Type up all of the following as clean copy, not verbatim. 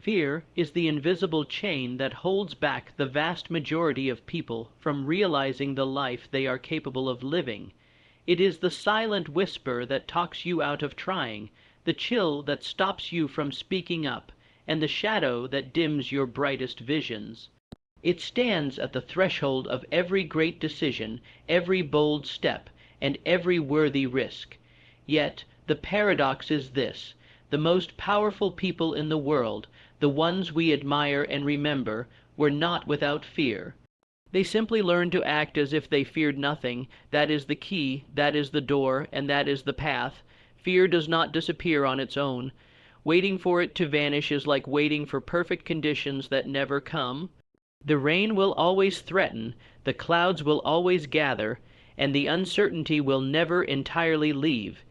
Fear is the invisible chain that holds back the vast majority of people from realizing the life they are capable of living. It is the silent whisper that talks you out of trying, the chill that stops you from speaking up, and the shadow that dims your brightest visions. It stands at the threshold of every great decision, every bold step, and every worthy risk. Yet the paradox is this: the most powerful people in the world, the ones we admire and remember, were not without fear. They simply learned to act as if they feared nothing. That is the key, that is the door, and that is the path. Fear does not disappear on its own. Waiting for it to vanish is like waiting for perfect conditions that never come. The rain will always threaten, the clouds will always gather, and the uncertainty will never entirely leave.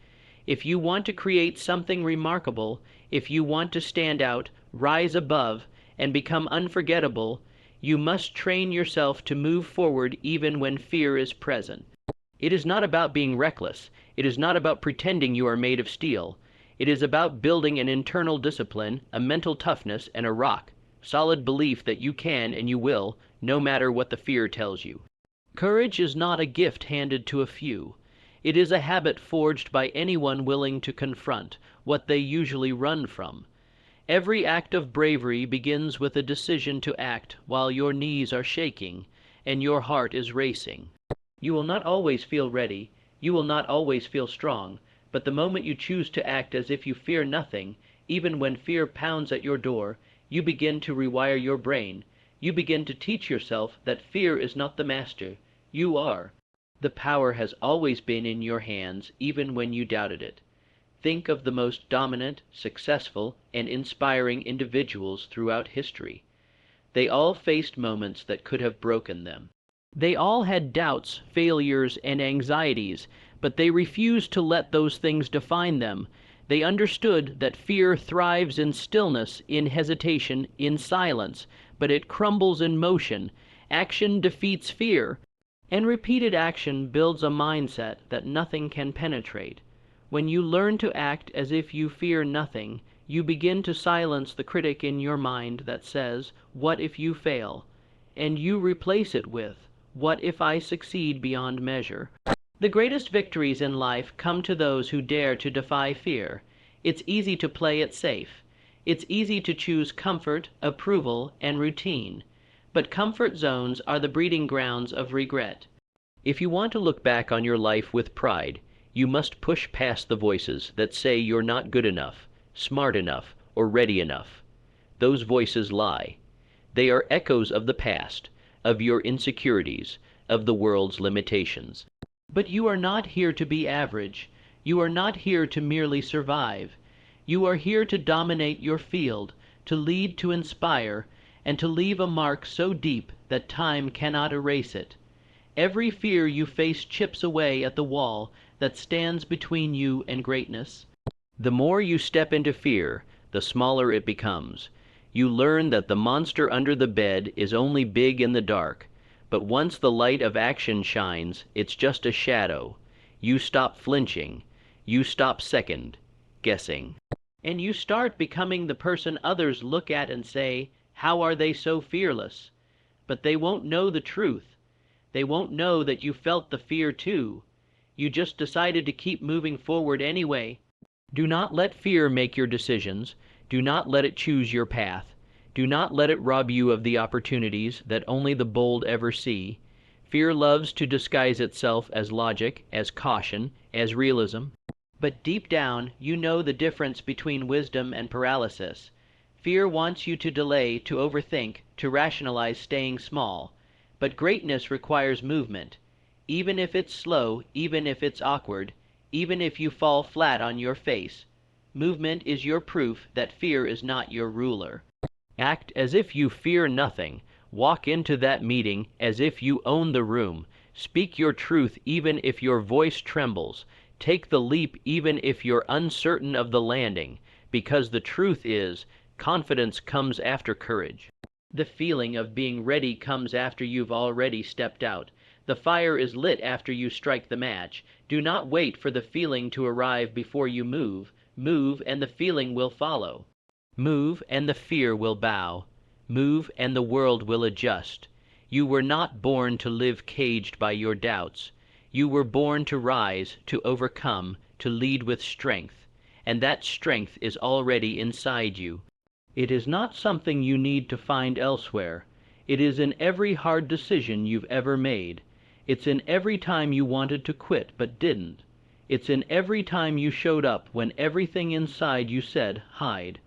If you want to create something remarkable, if you want to stand out, rise above, and become unforgettable, you must train yourself to move forward even when fear is present. It is not about being reckless. It is not about pretending you are made of steel. It is about building an internal discipline, a mental toughness, and a rock, solid belief that you can and you will, no matter what the fear tells you. Courage is not a gift handed to a few. It is a habit forged by anyone willing to confront what they usually run from. Every act of bravery begins with a decision to act while your knees are shaking and your heart is racing. You will not always feel ready, you will not always feel strong, but the moment you choose to act as if you fear nothing, even when fear pounds at your door, you begin to rewire your brain. You begin to teach yourself that fear is not the master. You are. The power has always been in your hands, even when you doubted it. Think of the most dominant, successful, and inspiring individuals throughout history. They all faced moments that could have broken them. They all had doubts, failures, and anxieties, but they refused to let those things define them. They understood that fear thrives in stillness, in hesitation, in silence, but it crumbles in motion. Action defeats fear, and repeated action builds a mindset that nothing can penetrate. When you learn to act as if you fear nothing, you begin to silence the critic in your mind that says, "What if you fail?" And you replace it with, "What if I succeed beyond measure?" The greatest victories in life come to those who dare to defy fear. It's easy to play it safe. It's easy to choose comfort, approval, and routine. But comfort zones are the breeding grounds of regret. If you want to look back on your life with pride, you must push past the voices that say you're not good enough, smart enough, or ready enough. Those voices lie. They are echoes of the past, of your insecurities, of the world's limitations. But you are not here to be average. You are not here to merely survive. You are here to dominate your field, to lead, to inspire, and to leave a mark so deep that time cannot erase it. Every fear you face chips away at the wall that stands between you and greatness. The more you step into fear, the smaller it becomes. You learn that the monster under the bed is only big in the dark, but once the light of action shines, it's just a shadow. You stop flinching. You stop second guessing. And you start becoming the person others look at and say, "How are they so fearless?" But they won't know the truth. They won't know that you felt the fear too. You just decided to keep moving forward anyway. Do not let fear make your decisions. Do not let it choose your path. Do not let it rob you of the opportunities that only the bold ever see. Fear loves to disguise itself as logic, as caution, as realism. But deep down, you know the difference between wisdom and paralysis. Fear wants you to delay, to overthink, to rationalize staying small. But greatness requires movement. Even if it's slow, even if it's awkward, even if you fall flat on your face, movement is your proof that fear is not your ruler. Act as if you fear nothing. Walk into that meeting as if you own the room. Speak your truth even if your voice trembles. Take the leap even if you're uncertain of the landing, because the truth is, confidence comes after courage. The feeling of being ready comes after you've already stepped out. The fire is lit after you strike the match. Do not wait for the feeling to arrive before you move. Move, and the feeling will follow. Move, and the fear will bow. Move, and the world will adjust. You were not born to live caged by your doubts. You were born to rise, to overcome, to lead with strength, and that strength is already inside you. It is not something you need to find elsewhere. It is in every hard decision you've ever made. It's in every time you wanted to quit but didn't. It's in every time you showed up when everything inside you said, hide.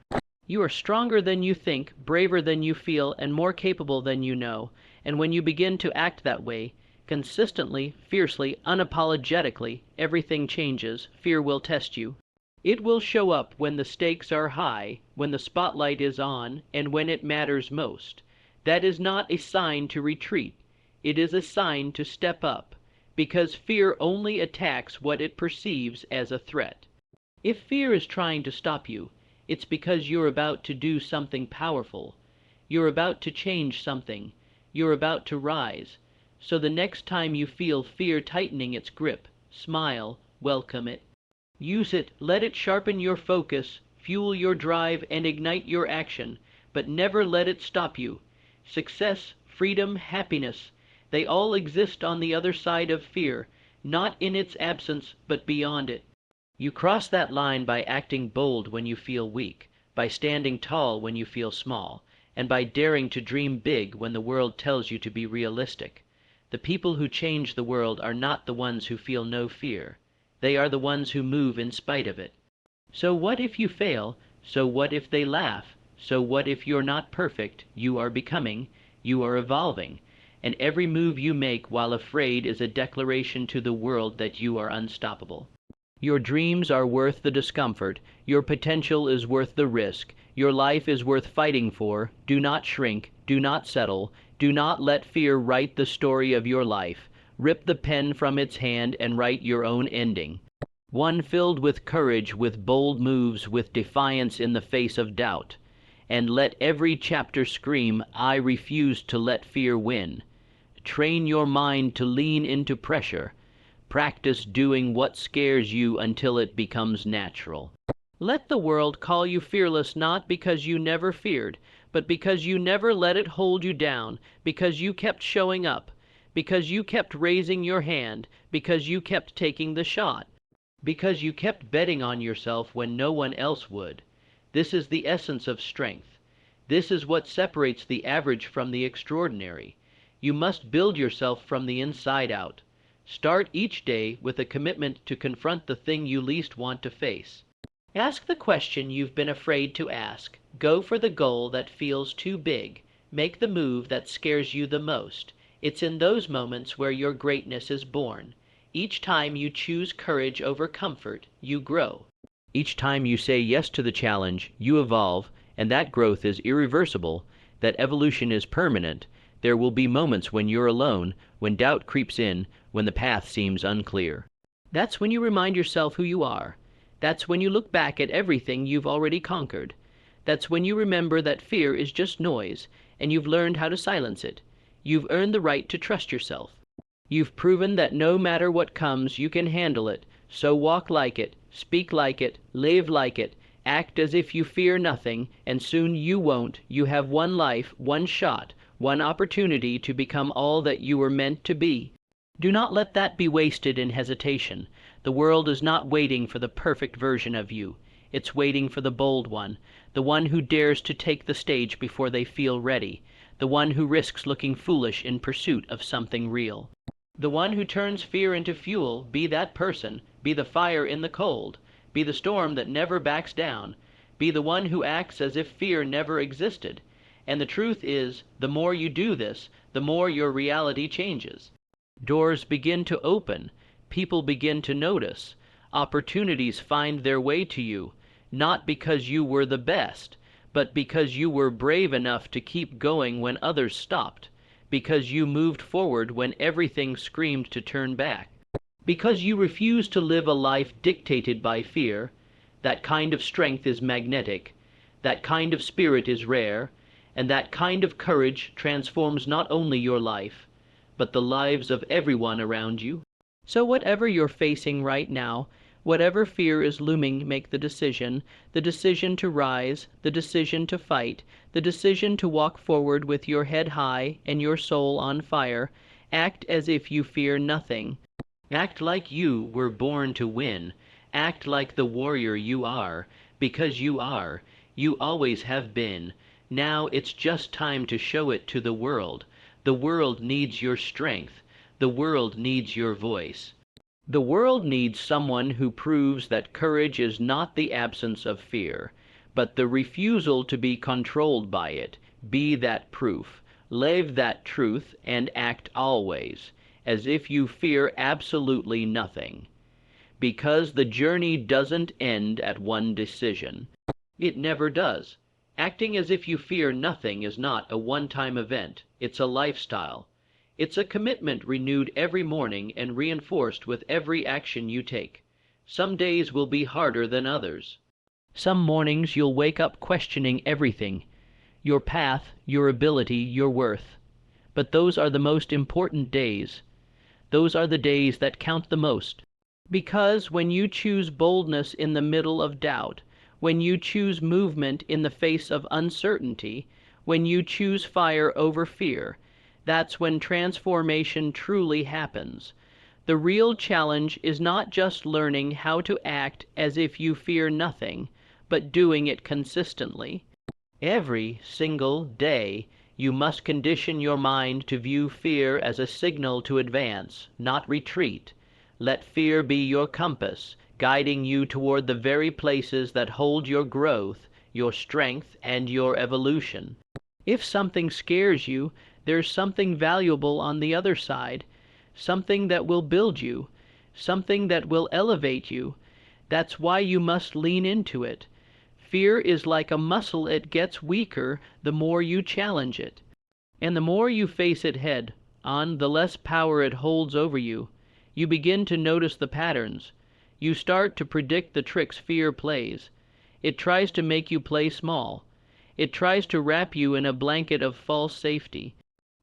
You are stronger than you think, braver than you feel, and more capable than you know, and when you begin to act that way, consistently, fiercely, unapologetically, everything changes. Fear will test you. It will show up when the stakes are high, when the spotlight is on, and when it matters most. That is not a sign to retreat. It is a sign to step up, because fear only attacks what it perceives as a threat. If fear is trying to stop you, it's because you're about to do something powerful. You're about to change something. You're about to rise. So the next time you feel fear tightening its grip, smile, welcome it. Use it, let it sharpen your focus, fuel your drive, and ignite your action, but never let it stop you. Success, freedom, happiness, they all exist on the other side of fear, not in its absence, but beyond it. You cross that line by acting bold when you feel weak, by standing tall when you feel small, and by daring to dream big when the world tells you to be realistic. The people who change the world are not the ones who feel no fear. They are the ones who move in spite of it. So what if you fail? So what if they laugh? So what if you're not perfect? You are becoming, you are evolving, and every move you make while afraid is a declaration to the world that you are unstoppable. Your dreams are worth the discomfort. Your potential is worth the risk. Your life is worth fighting for. Do not shrink. Do not settle. Do not let fear write the story of your life. Rip the pen from its hand and write your own ending. One filled with courage, with bold moves, with defiance in the face of doubt. And let every chapter scream, I refuse to let fear win. Train your mind to lean into pressure. Practice doing what scares you until it becomes natural. Let the world call you fearless not because you never feared, but because you never let it hold you down, because you kept showing up, because you kept raising your hand, because you kept taking the shot, because you kept betting on yourself when no one else would. This is the essence of strength. This is what separates the average from the extraordinary. You must build yourself from the inside out. Start each day with a commitment to confront the thing you least want to face. Ask the question you've been afraid to ask. Go for the goal that feels too big. Make the move that scares you the most. It's in those moments where your greatness is born. Each time you choose courage over comfort, you grow. Each time you say yes to the challenge, you evolve, and that growth is irreversible, that evolution is permanent. There will be moments when you're alone, when doubt creeps in, when the path seems unclear. That's when you remind yourself who you are. That's when you look back at everything you've already conquered. That's when you remember that fear is just noise, and you've learned how to silence it. You've earned the right to trust yourself. You've proven that no matter what comes, you can handle it. So walk like it, speak like it, live like it, act as if you fear nothing, and soon you won't. You have one life, one shot, one opportunity to become all that you were meant to be. Do not let that be wasted in hesitation. The world is not waiting for the perfect version of you. It's waiting for the bold one, the one who dares to take the stage before they feel ready, the one who risks looking foolish in pursuit of something real. The one who turns fear into fuel. Be that person. Be the fire in the cold. Be the storm that never backs down. Be the one who acts as if fear never existed. And the truth is, the more you do this, the more your reality changes. Doors begin to open. People begin to notice. Opportunities find their way to you, not because you were the best, but because you were brave enough to keep going when others stopped, because you moved forward when everything screamed to turn back, because you refused to live a life dictated by fear. That kind of strength is magnetic, that kind of spirit is rare, and that kind of courage transforms not only your life, but the lives of everyone around you. So whatever you're facing right now, Whatever fear is looming, make the decision to rise, the decision to fight, the decision to walk forward with your head high and your soul on fire. Act as if you fear nothing. Act like you were born to win. Act like the warrior you are, because you are. You always have been. Now it's just time to show it to the world. The world needs your strength. The world needs your voice. The world needs someone who proves that courage is not the absence of fear, but the refusal to be controlled by it. Be that proof. Live that truth and act always as if you fear absolutely nothing. Because the journey doesn't end at one decision. It never does. Acting as if you fear nothing is not a one-time event. It's a lifestyle. It's a commitment renewed every morning and reinforced with every action you take. Some days will be harder than others. Some mornings you'll wake up questioning everything, your path, your ability, your worth. But those are the most important days. Those are the days that count the most. Because when you choose boldness in the middle of doubt, when you choose movement in the face of uncertainty, when you choose fire over fear, that's when transformation truly happens. The real challenge is not just learning how to act as if you fear nothing, but doing it consistently. Every single day, you must condition your mind to view fear as a signal to advance, not retreat. Let fear be your compass, guiding you toward the very places that hold your growth, your strength, and your evolution. If something scares you, there's something valuable on the other side, something that will build you, something that will elevate you. That's why you must lean into it. Fear is like a muscle. It gets weaker the more you challenge it. And the more you face it head on, the less power it holds over you. You begin to notice the patterns. You start to predict the tricks fear plays. It tries to make you play small. It tries to wrap you in a blanket of false safety.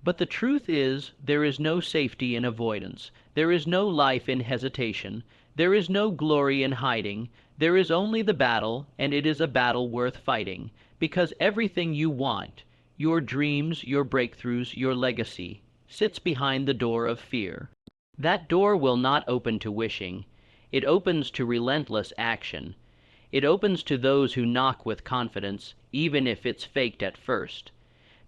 But the truth is, there is no safety in avoidance. There is no life in hesitation. There is no glory in hiding. There is only the battle, and it is a battle worth fighting, because everything you want, your dreams, your breakthroughs, your legacy, sits behind the door of fear. That door will not open to wishing. It opens to relentless action. It opens to those who knock with confidence, even if it's faked at first.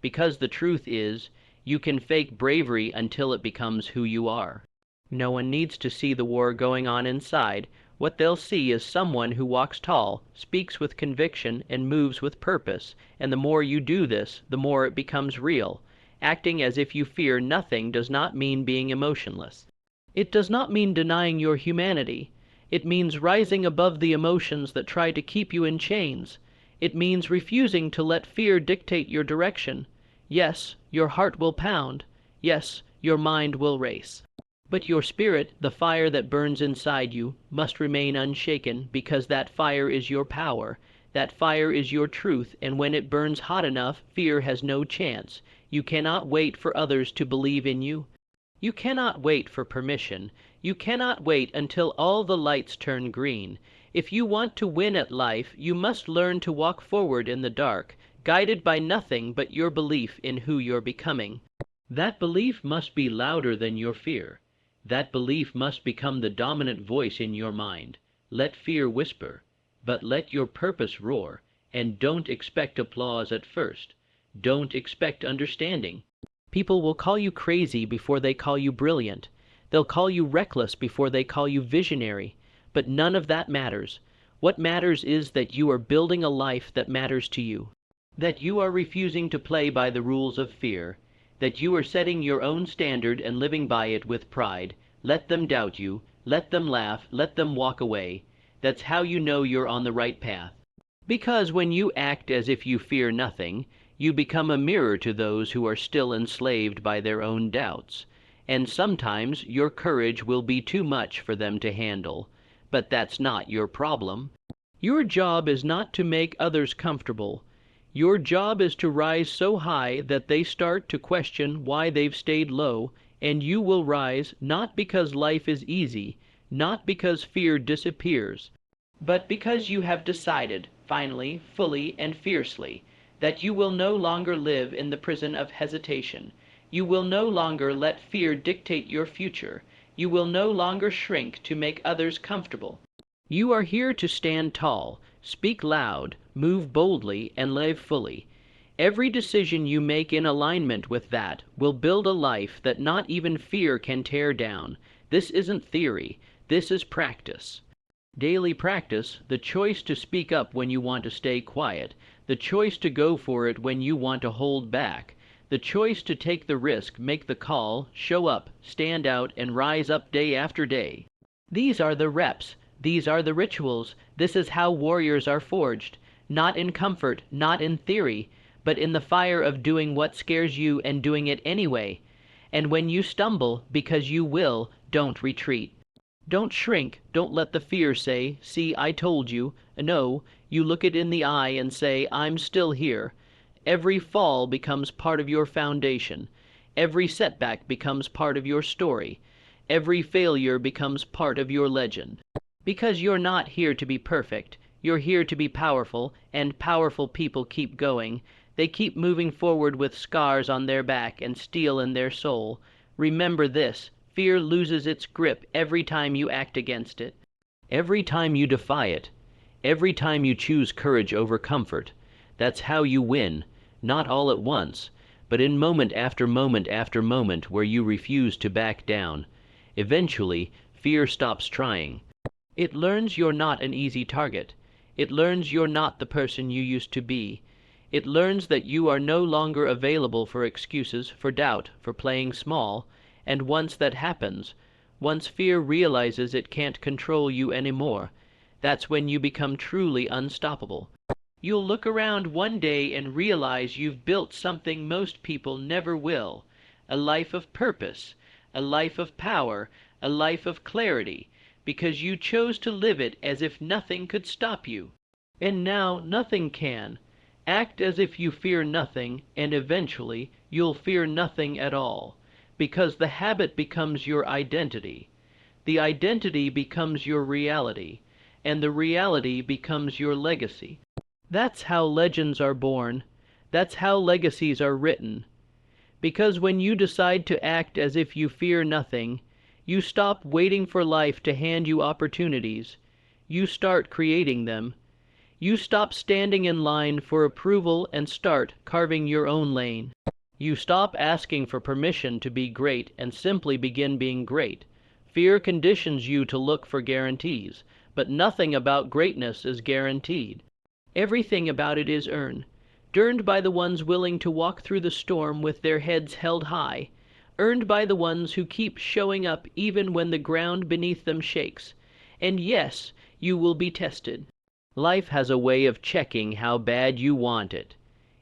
Because the truth is, you can fake bravery until it becomes who you are. No one needs to see the war going on inside. What they'll see is someone who walks tall, speaks with conviction, and moves with purpose. And the more you do this, the more it becomes real. Acting as if you fear nothing does not mean being emotionless. It does not mean denying your humanity. It means rising above the emotions that try to keep you in chains. It means refusing to let fear dictate your direction. Yes, your heart will pound. Yes, your mind will race. But your spirit, the fire that burns inside you, must remain unshaken, because that fire is your power. That fire is your truth, and when it burns hot enough, fear has no chance. You cannot wait for others to believe in you. You cannot wait for permission. You cannot wait until all the lights turn green. If you want to win at life, you must learn to walk forward in the dark, guided by nothing but your belief in who you're becoming. That belief must be louder than your fear. That belief must become the dominant voice in your mind. Let fear whisper, but let your purpose roar, and don't expect applause at first. Don't expect understanding. People will call you crazy before they call you brilliant. They'll call you reckless before they call you visionary. But none of that matters. What matters is that you are building a life that matters to you. That you are refusing to play by the rules of fear. That you are setting your own standard and living by it with pride. Let them doubt you. Let them laugh. Let them walk away. That's how you know you're on the right path. Because when you act as if you fear nothing, you become a mirror to those who are still enslaved by their own doubts. And sometimes your courage will be too much for them to handle. But that's not your problem. Your job is not to make others comfortable. Your job is to rise so high that they start to question why they've stayed low, and you will rise not because life is easy, not because fear disappears, but because you have decided, finally, fully, and fiercely, that you will no longer live in the prison of hesitation. You will no longer let fear dictate your future. You will no longer shrink to make others comfortable. You are here to stand tall, speak loud, move boldly, and live fully. Every decision you make in alignment with that will build a life that not even fear can tear down. This isn't theory. This is practice. Daily practice, the choice to speak up when you want to stay quiet, the choice to go for it when you want to hold back, the choice to take the risk, make the call, show up, stand out, and rise up day after day. These are the reps. These are the rituals. This is how warriors are forged, not in comfort, not in theory, but in the fire of doing what scares you and doing it anyway. And when you stumble, because you will, don't retreat. Don't shrink. Don't let the fear say, "See, I told you." No, you look it in the eye and say, "I'm still here." Every fall becomes part of your foundation. Every setback becomes part of your story. Every failure becomes part of your legend. Because you're not here to be perfect. You're here to be powerful, and powerful people keep going. They keep moving forward with scars on their back and steel in their soul. Remember this. Fear loses its grip every time you act against it. Every time you defy it. Every time you choose courage over comfort. That's how you win, not all at once, but in moment after moment after moment where you refuse to back down. Eventually, fear stops trying. It learns you're not an easy target. It learns you're not the person you used to be. It learns that you are no longer available for excuses, for doubt, for playing small. And once that happens, once fear realizes it can't control you anymore, that's when you become truly unstoppable. You'll look around one day and realize you've built something most people never will, a life of purpose, a life of power, a life of clarity, because you chose to live it as if nothing could stop you. And now nothing can. Act as if you fear nothing, and eventually you'll fear nothing at all. Because the habit becomes your identity. The identity becomes your reality, and the reality becomes your legacy. That's how legends are born. That's how legacies are written. Because when you decide to act as if you fear nothing, you stop waiting for life to hand you opportunities. You start creating them. You stop standing in line for approval and start carving your own lane. You stop asking for permission to be great and simply begin being great. Fear conditions you to look for guarantees, but nothing about greatness is guaranteed. Everything about it is earned by the ones willing to walk through the storm with their heads held high, earned by the ones who keep showing up even when the ground beneath them shakes. And yes, you will be tested. Life has a way of checking how bad you want it.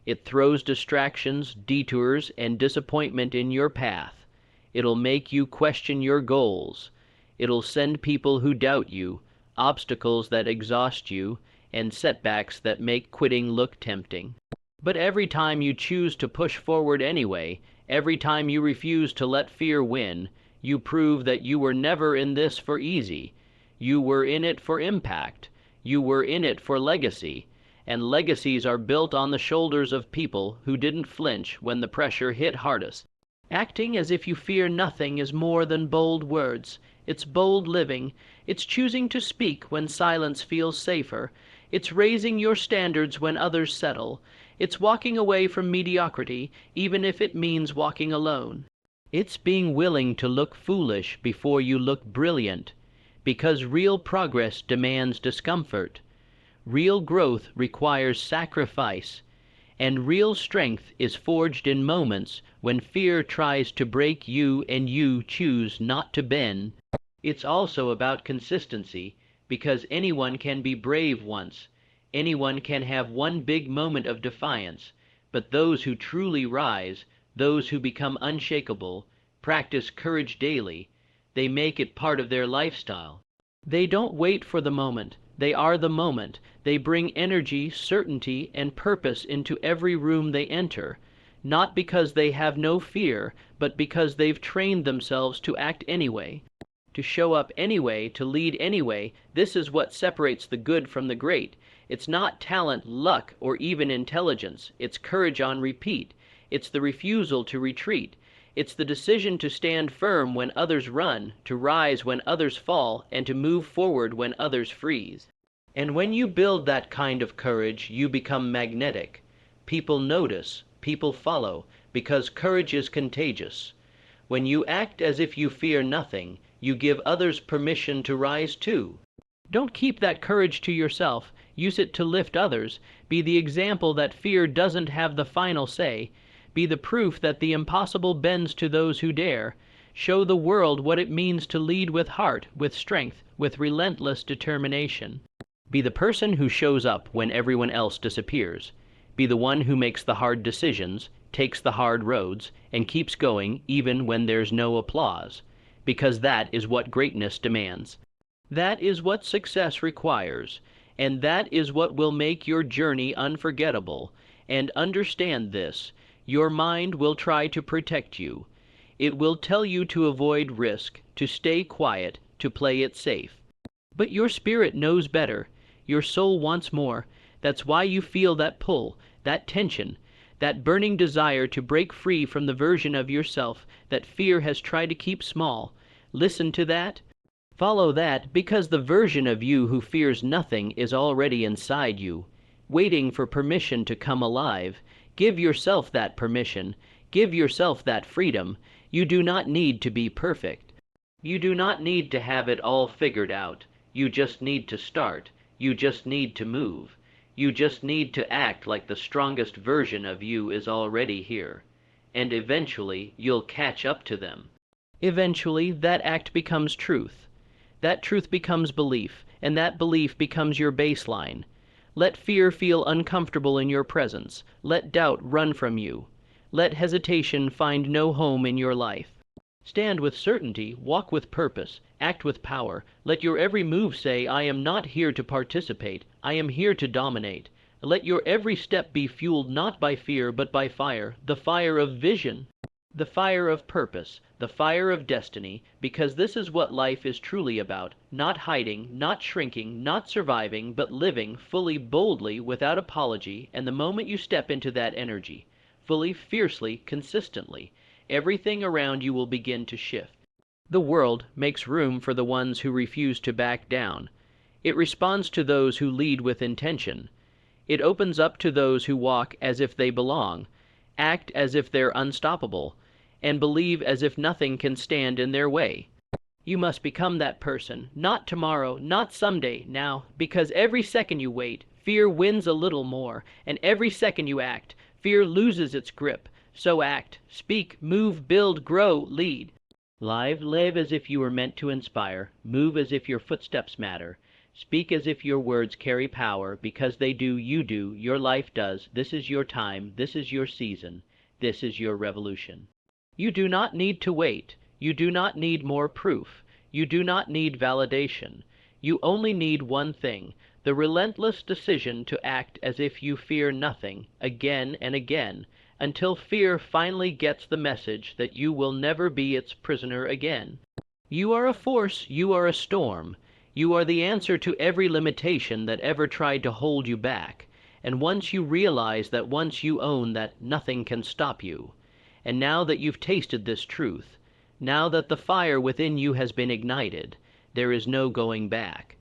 It throws distractions, detours, and disappointment in your path. It'll make you question your goals. It'll send people who doubt you, obstacles that exhaust you, and setbacks that make quitting look tempting. But every time you choose to push forward anyway, every time you refuse to let fear win, you prove that you were never in this for easy. You were in it for impact. You were in it for legacy. And legacies are built on the shoulders of people who didn't flinch when the pressure hit hardest. Acting as if you fear nothing is more than bold words. It's bold living. It's choosing to speak when silence feels safer. It's raising your standards when others settle. It's walking away from mediocrity, even if it means walking alone. It's being willing to look foolish before you look brilliant, because real progress demands discomfort. Real growth requires sacrifice, and real strength is forged in moments when fear tries to break you and you choose not to bend. It's also about consistency, because anyone can be brave once. Anyone can have one big moment of defiance, but those who truly rise, those who become unshakable, practice courage daily. They make it part of their lifestyle. They don't wait for the moment. They are the moment. They bring energy, certainty, and purpose into every room they enter, not because they have no fear, but because they've trained themselves to act anyway. To show up anyway, to lead anyway, this is what separates the good from the great. It's not talent, luck, or even intelligence. It's courage on repeat. It's the refusal to retreat. It's the decision to stand firm when others run, to rise when others fall, and to move forward when others freeze. And when you build that kind of courage, you become magnetic. People notice, people follow, because courage is contagious. When you act as if you fear nothing, you give others permission to rise too. Don't keep that courage to yourself. Use it to lift others. Be the example that fear doesn't have the final say. Be the proof that the impossible bends to those who dare. Show the world what it means to lead with heart, with strength, with relentless determination. Be the person who shows up when everyone else disappears. Be the one who makes the hard decisions, takes the hard roads, and keeps going even when there's no applause. Because that is what greatness demands. That is what success requires. And that is what will make your journey unforgettable. And understand this. Your mind will try to protect you. It will tell you to avoid risk, to stay quiet, to play it safe. But your spirit knows better. Your soul wants more. That's why you feel that pull, that tension, that burning desire to break free from the version of yourself that fear has tried to keep small. Listen to that. Follow that, because the version of you who fears nothing is already inside you, waiting for permission to come alive. Give yourself that permission. Give yourself that freedom. You do not need to be perfect. You do not need to have it all figured out. You just need to start. You just need to move. You just need to act like the strongest version of you is already here. And eventually, you'll catch up to them. Eventually, that act becomes truth. That truth becomes belief, and that belief becomes your baseline. Let fear feel uncomfortable in your presence. Let doubt run from you. Let hesitation find no home in your life. Stand with certainty, walk with purpose, act with power. Let your every move say, I am not here to participate, I am here to dominate. Let your every step be fueled not by fear, but by fire, the fire of vision, the fire of purpose, the fire of destiny, because this is what life is truly about, not hiding, not shrinking, not surviving, but living fully, boldly, without apology, and the moment you step into that energy, fully, fiercely, consistently, everything around you will begin to shift. The world makes room for the ones who refuse to back down. It responds to those who lead with intention. It opens up to those who walk as if they belong, act as if they're unstoppable, and believe as if nothing can stand in their way. You must become that person, not tomorrow, not someday, now, because every second you wait, fear wins a little more, and every second you act, fear loses its grip. So act, speak, move, build, grow, lead. Live as if you were meant to inspire, move as if your footsteps matter, speak as if your words carry power, because they do, you do, your life does, this is your time, this is your season, this is your revolution. You do not need to wait, you do not need more proof, you do not need validation. You only need one thing, the relentless decision to act as if you fear nothing, again and again, until fear finally gets the message that you will never be its prisoner again. You are a force, you are a storm. You are the answer to every limitation that ever tried to hold you back. And once you realize that, once you own that nothing can stop you, and now that you've tasted this truth, now that the fire within you has been ignited, there is no going back.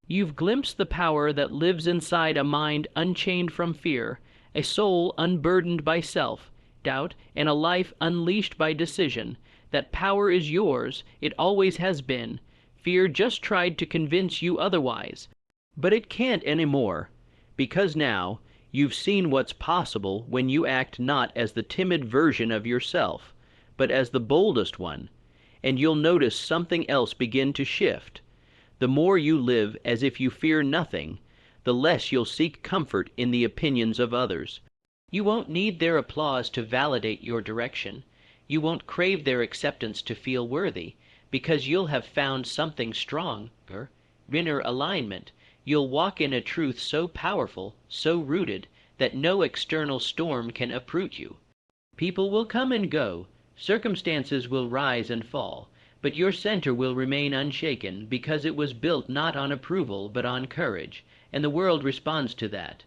You've glimpsed the power that lives inside a mind unchained from fear, a soul unburdened by self, doubt, and a life unleashed by decision. That power is yours, it always has been. Fear just tried to convince you otherwise. But it can't anymore, because now you've seen what's possible when you act not as the timid version of yourself, but as the boldest one, and you'll notice something else begin to shift. The more you live as if you fear nothing, the less you'll seek comfort in the opinions of others. You won't need their applause to validate your direction. You won't crave their acceptance to feel worthy, because you'll have found something stronger, inner alignment. You'll walk in a truth so powerful, so rooted, that no external storm can uproot you. People will come and go, circumstances will rise and fall, But your center will remain unshaken because it was built not on approval but on courage, and the world responds to that.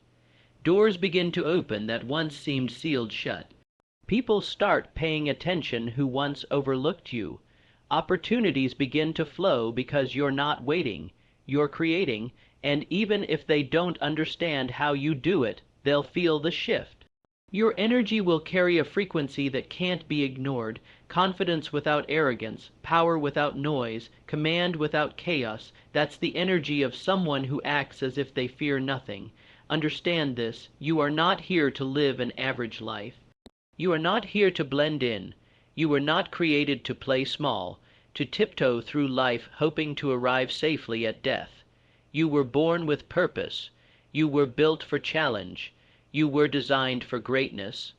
Doors begin to open that once seemed sealed shut. People start paying attention who once overlooked you. Opportunities begin to flow because you're not waiting, you're creating, and even if they don't understand how you do it, they'll feel the shift. Your energy will carry a frequency that can't be ignored, confidence without arrogance, power without noise, command without chaos. That's the energy of someone who acts as if they fear nothing. Understand this, you are not here to live an average life. You are not here to blend in. You were not created to play small, to tiptoe through life hoping to arrive safely at death. You were born with purpose. You were built for challenge. You were designed for greatness.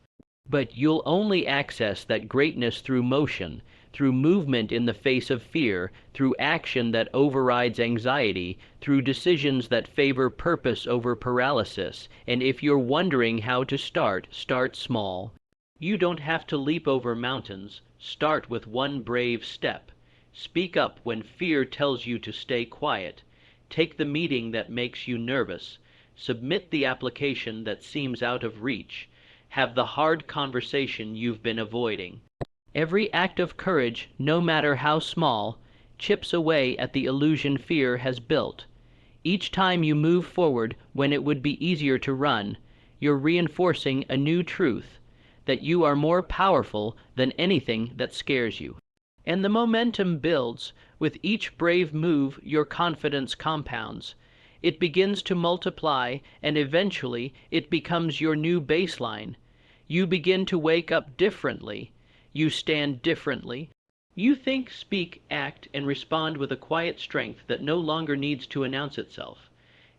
But you'll only access that greatness through motion, through movement in the face of fear, through action that overrides anxiety, through decisions that favor purpose over paralysis. And if you're wondering how to start, start small. You don't have to leap over mountains. Start with one brave step. Speak up when fear tells you to stay quiet. Take the meeting that makes you nervous. Submit the application that seems out of reach. Have the hard conversation you've been avoiding. Every act of courage, no matter how small, chips away at the illusion fear has built. Each time you move forward when it would be easier to run, you're reinforcing a new truth, that you are more powerful than anything that scares you. And the momentum builds. With each brave move, your confidence compounds. It begins to multiply, and eventually it becomes your new baseline. You begin to wake up differently. You stand differently. You think, speak, act, and respond with a quiet strength that no longer needs to announce itself.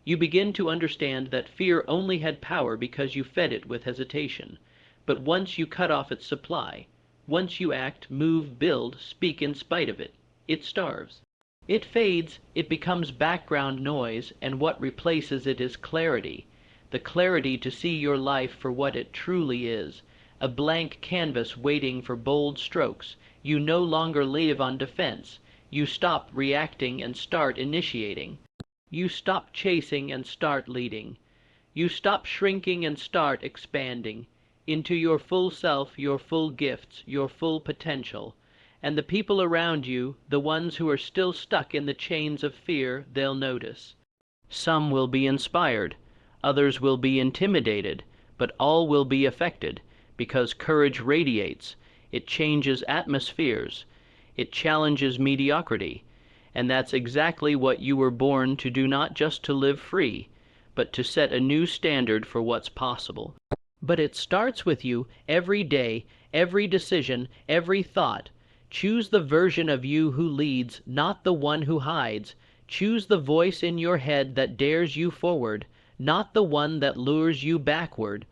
You begin to understand that fear only had power because you fed it with hesitation. But once you cut off its supply, once you act, move, build, speak in spite of it, it starves. It fades, it becomes background noise, and what replaces it is clarity. The clarity to see your life for what it truly is, a blank canvas waiting for bold strokes. You no longer live on defense. You stop reacting and start initiating. You stop chasing and start leading. You stop shrinking and start expanding into your full self, your full gifts, your full potential. And the people around you, the ones who are still stuck in the chains of fear, they'll notice. Some will be inspired, others will be intimidated, but all will be affected, because courage radiates. It changes atmospheres. It challenges mediocrity. And that's exactly what you were born to do, not just to live free, but to set a new standard for what's possible. But it starts with you every day, every decision, every thought. Choose the version of you who leads, not the one who hides. Choose the voice in your head that dares you forward, not the one that lures you backward.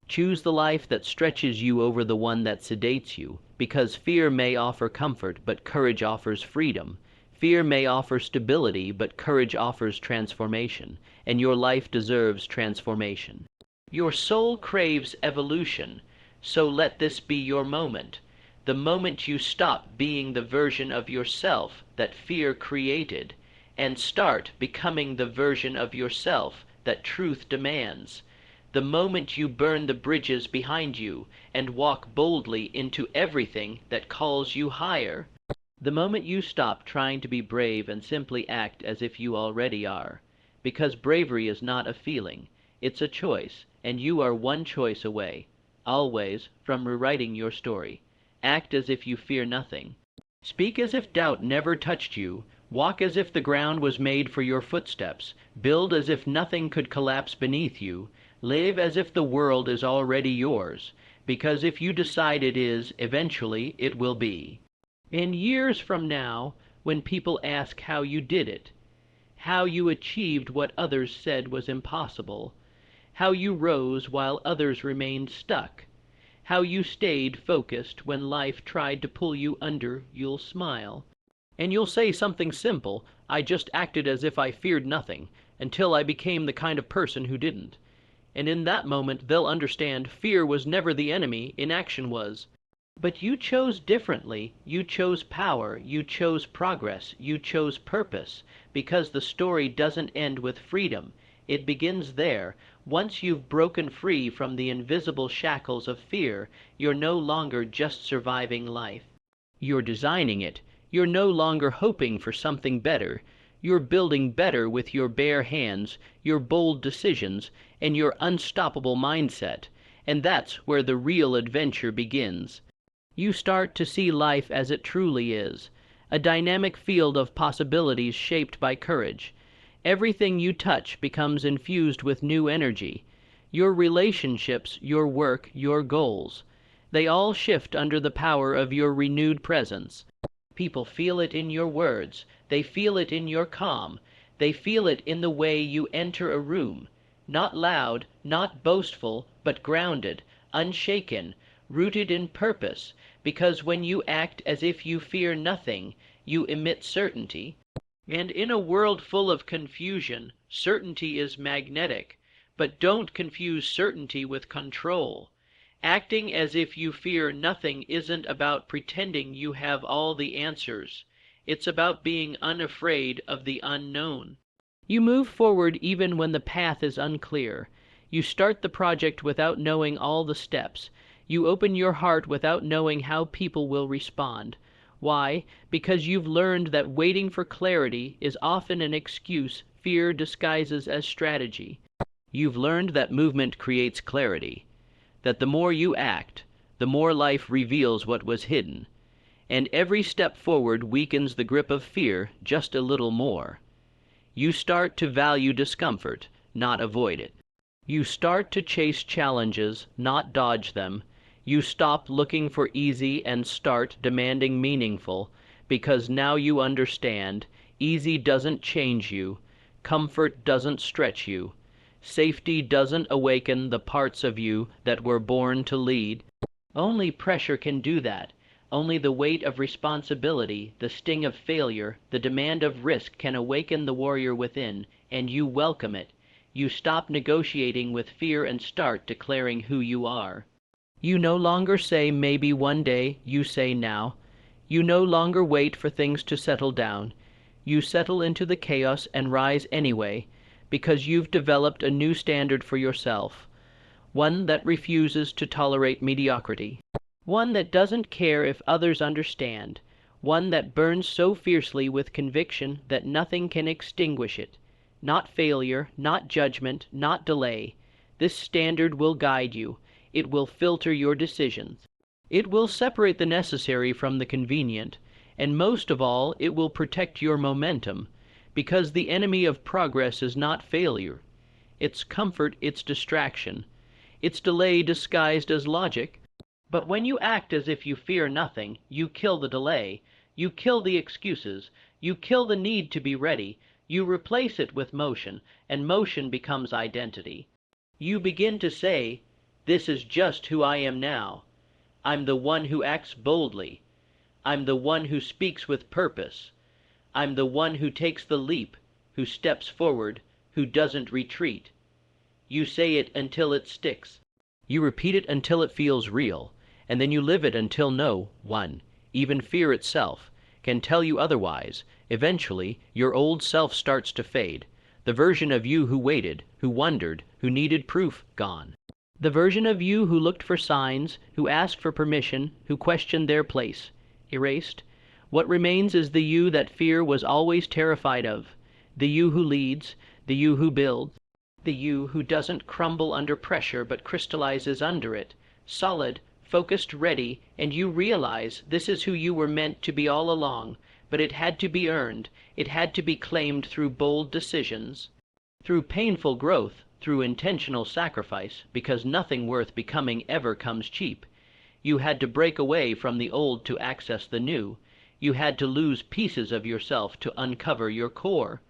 Choose the life that stretches you over the one that sedates you, because fear may offer comfort, but courage offers freedom. Fear may offer stability, but courage offers transformation, and your life deserves transformation. Your soul craves evolution, so let this be your moment. The moment you stop being the version of yourself that fear created, and start becoming the version of yourself that truth demands. The moment you burn the bridges behind you and walk boldly into everything that calls you higher. The moment you stop trying to be brave and simply act as if you already are. Because bravery is not a feeling, it's a choice, and you are one choice away, always, from rewriting your story. Act as if you fear nothing. Speak as if doubt never touched you. Walk as if the ground was made for your footsteps. Build as if nothing could collapse beneath you. Live as if the world is already yours, because if you decide it is, eventually it will be. In years from now, when people ask how you did it, how you achieved what others said was impossible, how you rose while others remained stuck, how you stayed focused when life tried to pull you under, you'll smile. And you'll say something simple, I just acted as if I feared nothing, until I became the kind of person who didn't. And in that moment they'll understand fear was never the enemy, inaction was. But you chose differently. You chose power, you chose progress, you chose purpose, because the story doesn't end with freedom. It begins there. Once you've broken free from the invisible shackles of fear, you're no longer just surviving life. You're designing it. You're no longer hoping for something better. You're building better with your bare hands, your bold decisions, and your unstoppable mindset. And that's where the real adventure begins. You start to see life as it truly is, a dynamic field of possibilities shaped by courage. Everything you touch becomes infused with new energy. Your relationships, your work, your goals. They all shift under the power of your renewed presence. People feel it in your words. They feel it in your calm. They feel it in the way you enter a room. Not loud, not boastful, but grounded, unshaken, rooted in purpose, because when you act as if you fear nothing, you emit certainty. And in a world full of confusion, certainty is magnetic, but don't confuse certainty with control. Acting as if you fear nothing isn't about pretending you have all the answers. It's about being unafraid of the unknown. You move forward even when the path is unclear. You start the project without knowing all the steps. You open your heart without knowing how people will respond. Why? Because you've learned that waiting for clarity is often an excuse fear disguises as strategy. You've learned that movement creates clarity, that the more you act, the more life reveals what was hidden, and every step forward weakens the grip of fear just a little more. You start to value discomfort, not avoid it. You start to chase challenges, not dodge them. You stop looking for easy and start demanding meaningful, because now you understand easy doesn't change you, comfort doesn't stretch you, safety doesn't awaken the parts of you that were born to lead. Only pressure can do that. Only the weight of responsibility, the sting of failure, the demand of risk can awaken the warrior within, and you welcome it. You stop negotiating with fear and start declaring who you are. You no longer say maybe one day, you say now. You no longer wait for things to settle down. You settle into the chaos and rise anyway, because you've developed a new standard for yourself, one that refuses to tolerate mediocrity, one that doesn't care if others understand, one that burns so fiercely with conviction that nothing can extinguish it. Not failure, not judgment, not delay. This standard will guide you. It will filter your decisions. It will separate the necessary from the convenient, and most of all, it will protect your momentum, because the enemy of progress is not failure. It's comfort, it's distraction. It's delay disguised as logic. But when you act as if you fear nothing, you kill the delay, you kill the excuses, you kill the need to be ready, you replace it with motion, and motion becomes identity. You begin to say, "This is just who I am now. I'm the one who acts boldly. I'm the one who speaks with purpose. I'm the one who takes the leap, who steps forward, who doesn't retreat." You say it until it sticks. You repeat it until it feels real, and then you live it until no one, even fear itself, can tell you otherwise. Eventually, your old self starts to fade. The version of you who waited, who wondered, who needed proof, gone. The version of you who looked for signs, who asked for permission, who questioned their place, erased. What remains is the you that fear was always terrified of, the you who leads, the you who builds, the you who doesn't crumble under pressure but crystallizes under it, solid, focused, ready, and you realize this is who you were meant to be all along, but it had to be earned, it had to be claimed through bold decisions, through painful growth, through intentional sacrifice, because nothing worth becoming ever comes cheap. You had to break away from the old to access the new. You had to lose pieces of yourself to uncover your core.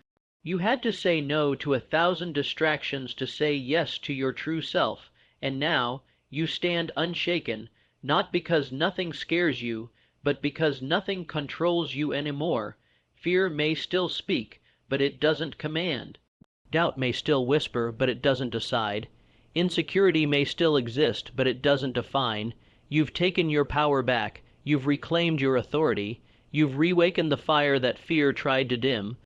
You had to say no to 1,000 distractions to say yes to your true self, and now you stand unshaken, not because nothing scares you, but because nothing controls you anymore. Fear may still speak, but it doesn't command. Doubt may still whisper, but it doesn't decide. Insecurity may still exist, but it doesn't define. You've taken your power back, you've reclaimed your authority, you've reawakened the fire that fear tried to dim.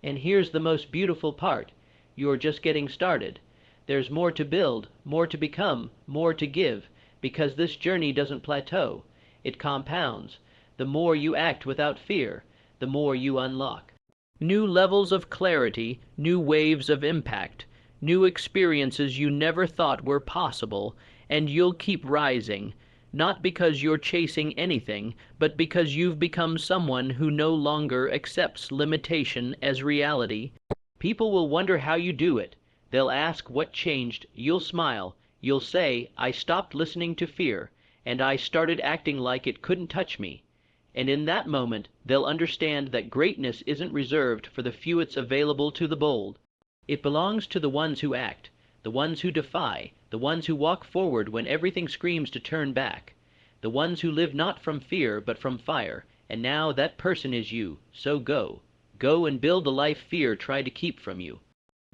And here's the most beautiful part. You're just getting started. There's more to build, more to become, more to give, because this journey doesn't plateau. It compounds. The more you act without fear, the more you unlock. New levels of clarity, new waves of impact, new experiences you never thought were possible, and you'll keep rising, not because you're chasing anything, but because you've become someone who no longer accepts limitation as reality. People will wonder how you do it. They'll ask what changed. You'll smile. You'll say, I stopped listening to fear, and I started acting like it couldn't touch me. And in that moment, they'll understand that greatness isn't reserved for the few. It's available to the bold. It belongs to the ones who act, the ones who defy, the ones who walk forward when everything screams to turn back, the ones who live not from fear but from fire. And now that person is you, so go. Go and build the life fear tried to keep from you.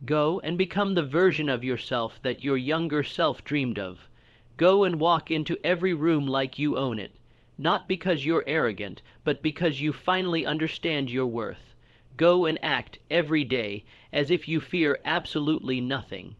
Go and become the version of yourself that your younger self dreamed of. Go and walk into every room like you own it, not because you're arrogant, but because you finally understand your worth. Go and act every day as if you fear absolutely nothing.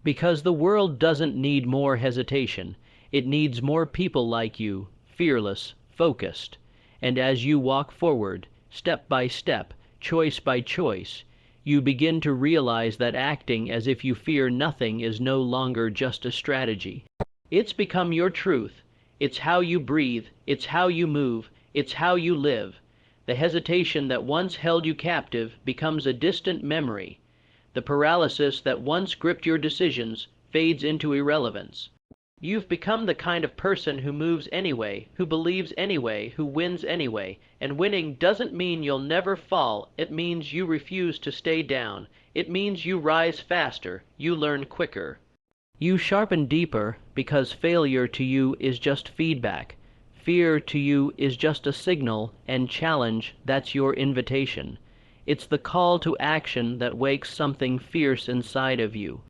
Because the world doesn't need more hesitation. It needs more people like you, fearless, focused. And as you walk forward, step by step, choice by choice, you begin to realize that acting as if you fear nothing is no longer just a strategy. It's become your truth. It's how you breathe. It's how you move. It's how you live. The hesitation that once held you captive becomes a distant memory. The paralysis that once gripped your decisions fades into irrelevance. You've become the kind of person who moves anyway, who believes anyway, who wins anyway. And winning doesn't mean you'll never fall. It means you refuse to stay down. It means you rise faster. You learn quicker. You sharpen deeper because failure to you is just feedback. Fear to you is just a signal, and challenge, that's your invitation. It's the call to action that wakes something fierce inside of you.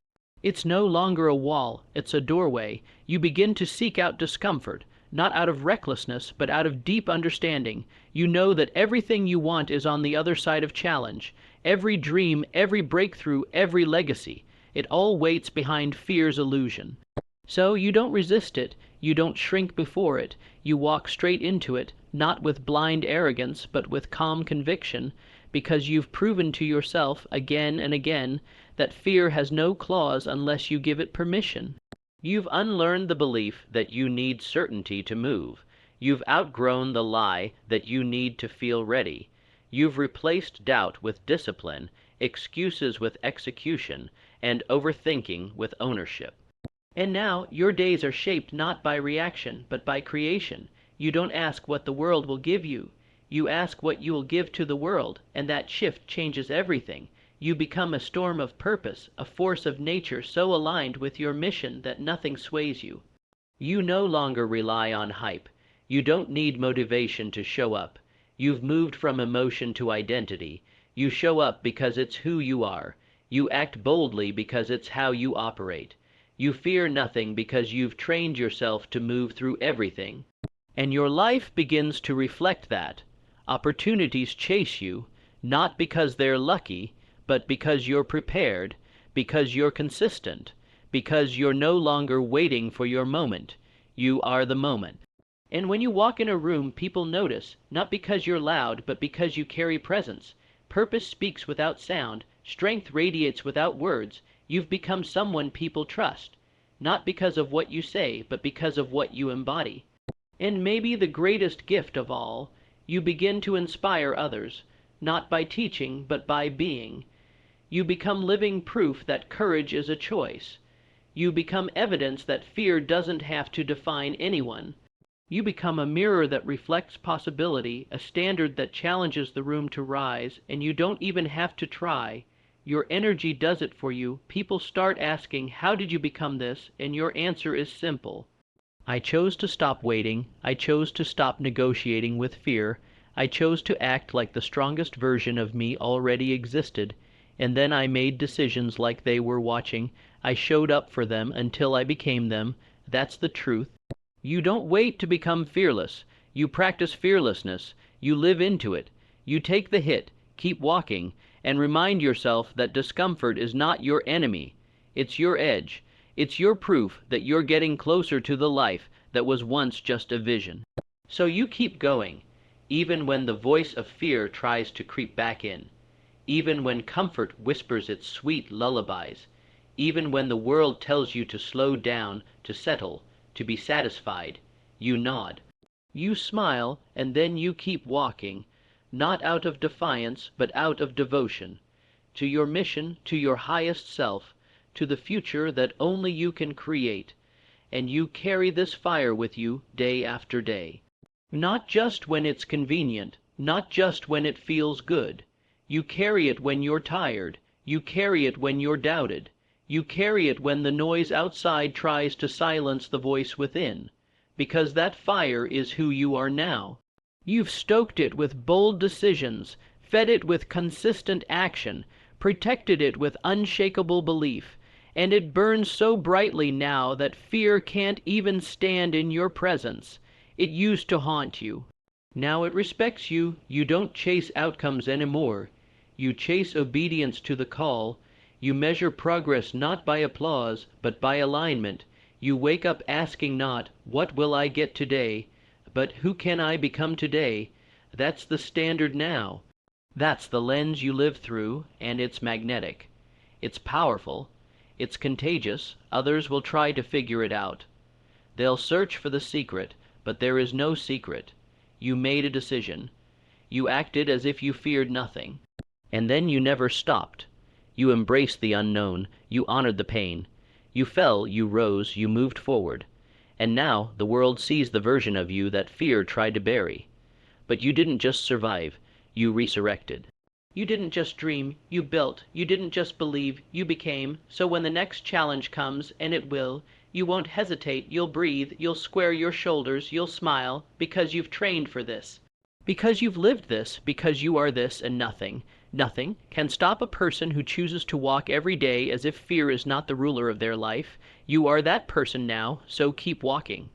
It's no longer a wall, it's a doorway. You begin to seek out discomfort, not out of recklessness, but out of deep understanding. You know that everything you want is on the other side of challenge. Every dream, every breakthrough, every legacy. It all waits behind fear's illusion. So you don't resist it, you don't shrink before it. You walk straight into it, not with blind arrogance, but with calm conviction, because you've proven to yourself again and again that fear has no claws unless you give it permission. You've unlearned the belief that you need certainty to move. You've outgrown the lie that you need to feel ready. You've replaced doubt with discipline, excuses with execution, and overthinking with ownership. And now your days are shaped not by reaction, but by creation. You don't ask what the world will give you. You ask what you will give to the world, and that shift changes everything. You become a storm of purpose, a force of nature so aligned with your mission that nothing sways you. You no longer rely on hype. You don't need motivation to show up. You've moved from emotion to identity. You show up because it's who you are. You act boldly because it's how you operate. You fear nothing because you've trained yourself to move through everything. And your life begins to reflect that. Opportunities chase you, not because they're lucky, but because you're prepared, because you're consistent, because you're no longer waiting for your moment. You are the moment. And when you walk in a room, people notice, not because you're loud, but because you carry presence. Purpose speaks without sound. Strength radiates without words. You've become someone people trust, not because of what you say, but because of what you embody. And maybe the greatest gift of all, you begin to inspire others, not by teaching, but by being. You become living proof that courage is a choice. You become evidence that fear doesn't have to define anyone. You become a mirror that reflects possibility, a standard that challenges the room to rise, and you don't even have to try. Your energy does it for you. People start asking, how did you become this? And your answer is simple. I chose to stop waiting. I chose to stop negotiating with fear. I chose to act like the strongest version of me already existed. And then I made decisions like they were watching. I showed up for them until I became them. That's the truth. You don't wait to become fearless. You practice fearlessness. You live into it. You take the hit, keep walking, and remind yourself that discomfort is not your enemy. It's your edge. It's your proof that you're getting closer to the life that was once just a vision. So you keep going, even when the voice of fear tries to creep back in, even when comfort whispers its sweet lullabies, even when the world tells you to slow down, to settle, to be satisfied. You nod. You smile, and then you keep walking, not out of defiance, but out of devotion, to your mission, to your highest self, to the future that only you can create. And you carry this fire with you day after day. Not just when it's convenient, not just when it feels good. You carry it when you're tired. You carry it when you're doubted. You carry it when the noise outside tries to silence the voice within, because that fire is who you are now. You've stoked it with bold decisions, fed it with consistent action, protected it with unshakable belief, and it burns so brightly now that fear can't even stand in your presence. It used to haunt you. Now it respects you. You don't chase outcomes anymore. You chase obedience to the call. You measure progress not by applause, but by alignment. You wake up asking not, "What will I get today?" but "Who can I become today?" That's the standard now. That's the lens you live through, and it's magnetic. It's powerful. It's contagious. Others will try to figure it out. They'll search for the secret, but there is no secret. You made a decision. You acted as if you feared nothing. And then you never stopped. You embraced the unknown. You honored the pain. You fell, you rose, you moved forward. And now the world sees the version of you that fear tried to bury. But you didn't just survive. You resurrected. You didn't just dream, you built. You didn't just believe, you became. So when the next challenge comes, and it will, you won't hesitate, you'll breathe, you'll square your shoulders, you'll smile, because you've trained for this. Because you've lived this, because you are this and nothing. Nothing can stop a person who chooses to walk every day as if fear is not the ruler of their life. You are that person now, so keep walking.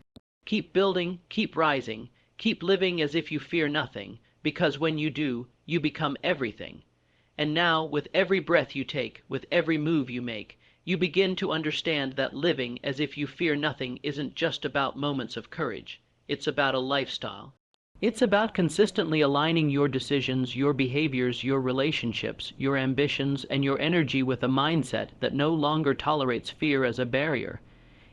Keep building, keep rising, keep living as if you fear nothing, because when you do, you become everything. And now, with every breath you take, with every move you make, you begin to understand that living as if you fear nothing isn't just about moments of courage. It's about a lifestyle. It's about consistently aligning your decisions, your behaviors, your relationships, your ambitions, and your energy with a mindset that no longer tolerates fear as a barrier.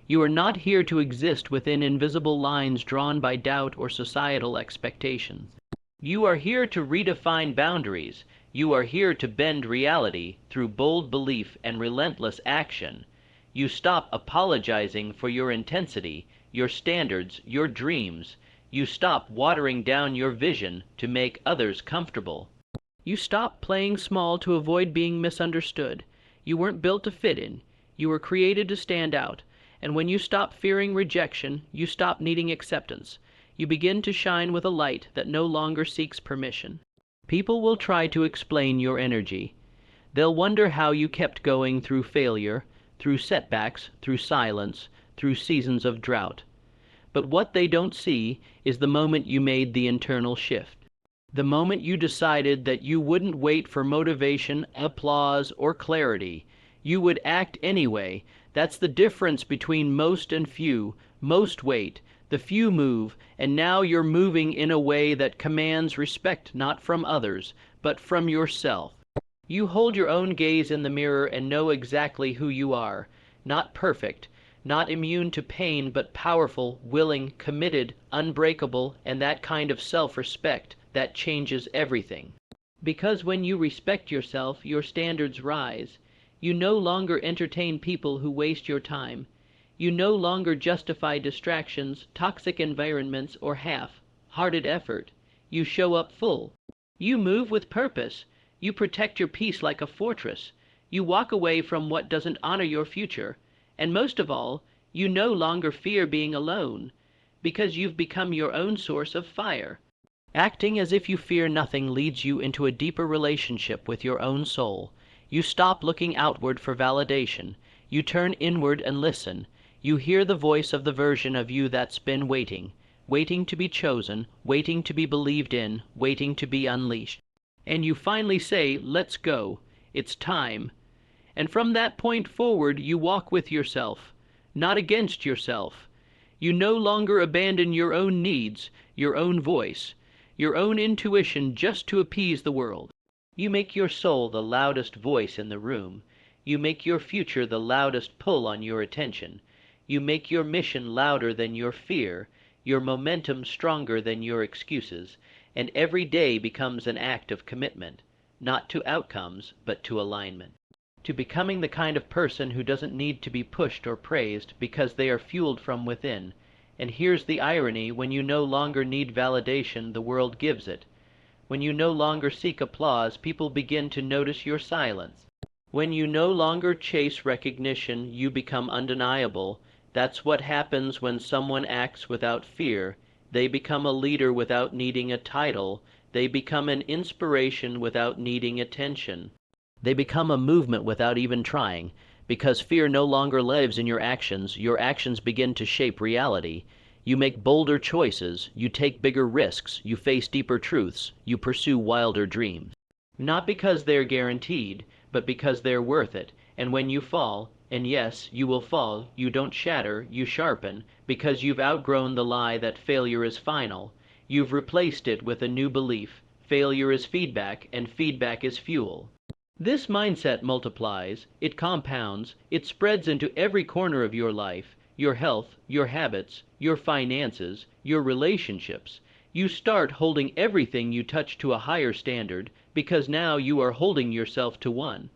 You are not here to exist within invisible lines drawn by doubt or societal expectations. You are here to redefine boundaries. You are here to bend reality through bold belief and relentless action. You stop apologizing for your intensity, your standards, your dreams. You stop watering down your vision to make others comfortable. You stop playing small to avoid being misunderstood. You weren't built to fit in. You were created to stand out. And when you stop fearing rejection, you stop needing acceptance. You begin to shine with a light that no longer seeks permission. People will try to explain your energy. They'll wonder how you kept going through failure, through setbacks, through silence, through seasons of drought. But what they don't see is the moment you made the internal shift. The moment you decided that you wouldn't wait for motivation, applause, or clarity. You would act anyway. That's the difference between most and few. Most wait, the few move, and now you're moving in a way that commands respect not from others, but from yourself. You hold your own gaze in the mirror and know exactly who you are. Not perfect, not immune to pain, but powerful, willing, committed, unbreakable, and that kind of self-respect that changes everything. Because when you respect yourself, your standards rise. You no longer entertain people who waste your time. You no longer justify distractions, toxic environments, or half-hearted effort. You show up full. You move with purpose. You protect your peace like a fortress. You walk away from what doesn't honor your future. And most of all, you no longer fear being alone, because you've become your own source of fire. Acting as if you fear nothing leads you into a deeper relationship with your own soul. You stop looking outward for validation. You turn inward and listen. You hear the voice of the version of you that's been waiting, waiting to be chosen, waiting to be believed in, waiting to be unleashed. And you finally say, let's go, it's time. And from that point forward, you walk with yourself, not against yourself. You no longer abandon your own needs, your own voice, your own intuition just to appease the world. You make your soul the loudest voice in the room. You make your future the loudest pull on your attention. You make your mission louder than your fear, your momentum stronger than your excuses, and every day becomes an act of commitment, not to outcomes, but to alignment. To becoming the kind of person who doesn't need to be pushed or praised because they are fueled from within. And here's the irony: when you no longer need validation, the world gives it. When you no longer seek applause, people begin to notice your silence. When you no longer chase recognition, you become undeniable. That's what happens when someone acts without fear. They become a leader without needing a title. They become an inspiration without needing attention. They become a movement without even trying. Because fear no longer lives in your actions begin to shape reality. You make bolder choices, you take bigger risks, you face deeper truths, you pursue wilder dreams. Not because they're guaranteed, but because they're worth it. And when you fall, and yes, you will fall, you don't shatter, you sharpen, because you've outgrown the lie that failure is final. You've replaced it with a new belief: failure is feedback, and feedback is fuel. This mindset multiplies, it compounds, it spreads into every corner of your life, your health, your habits, your finances, your relationships. You start holding everything you touch to a higher standard, because now you are holding yourself to one.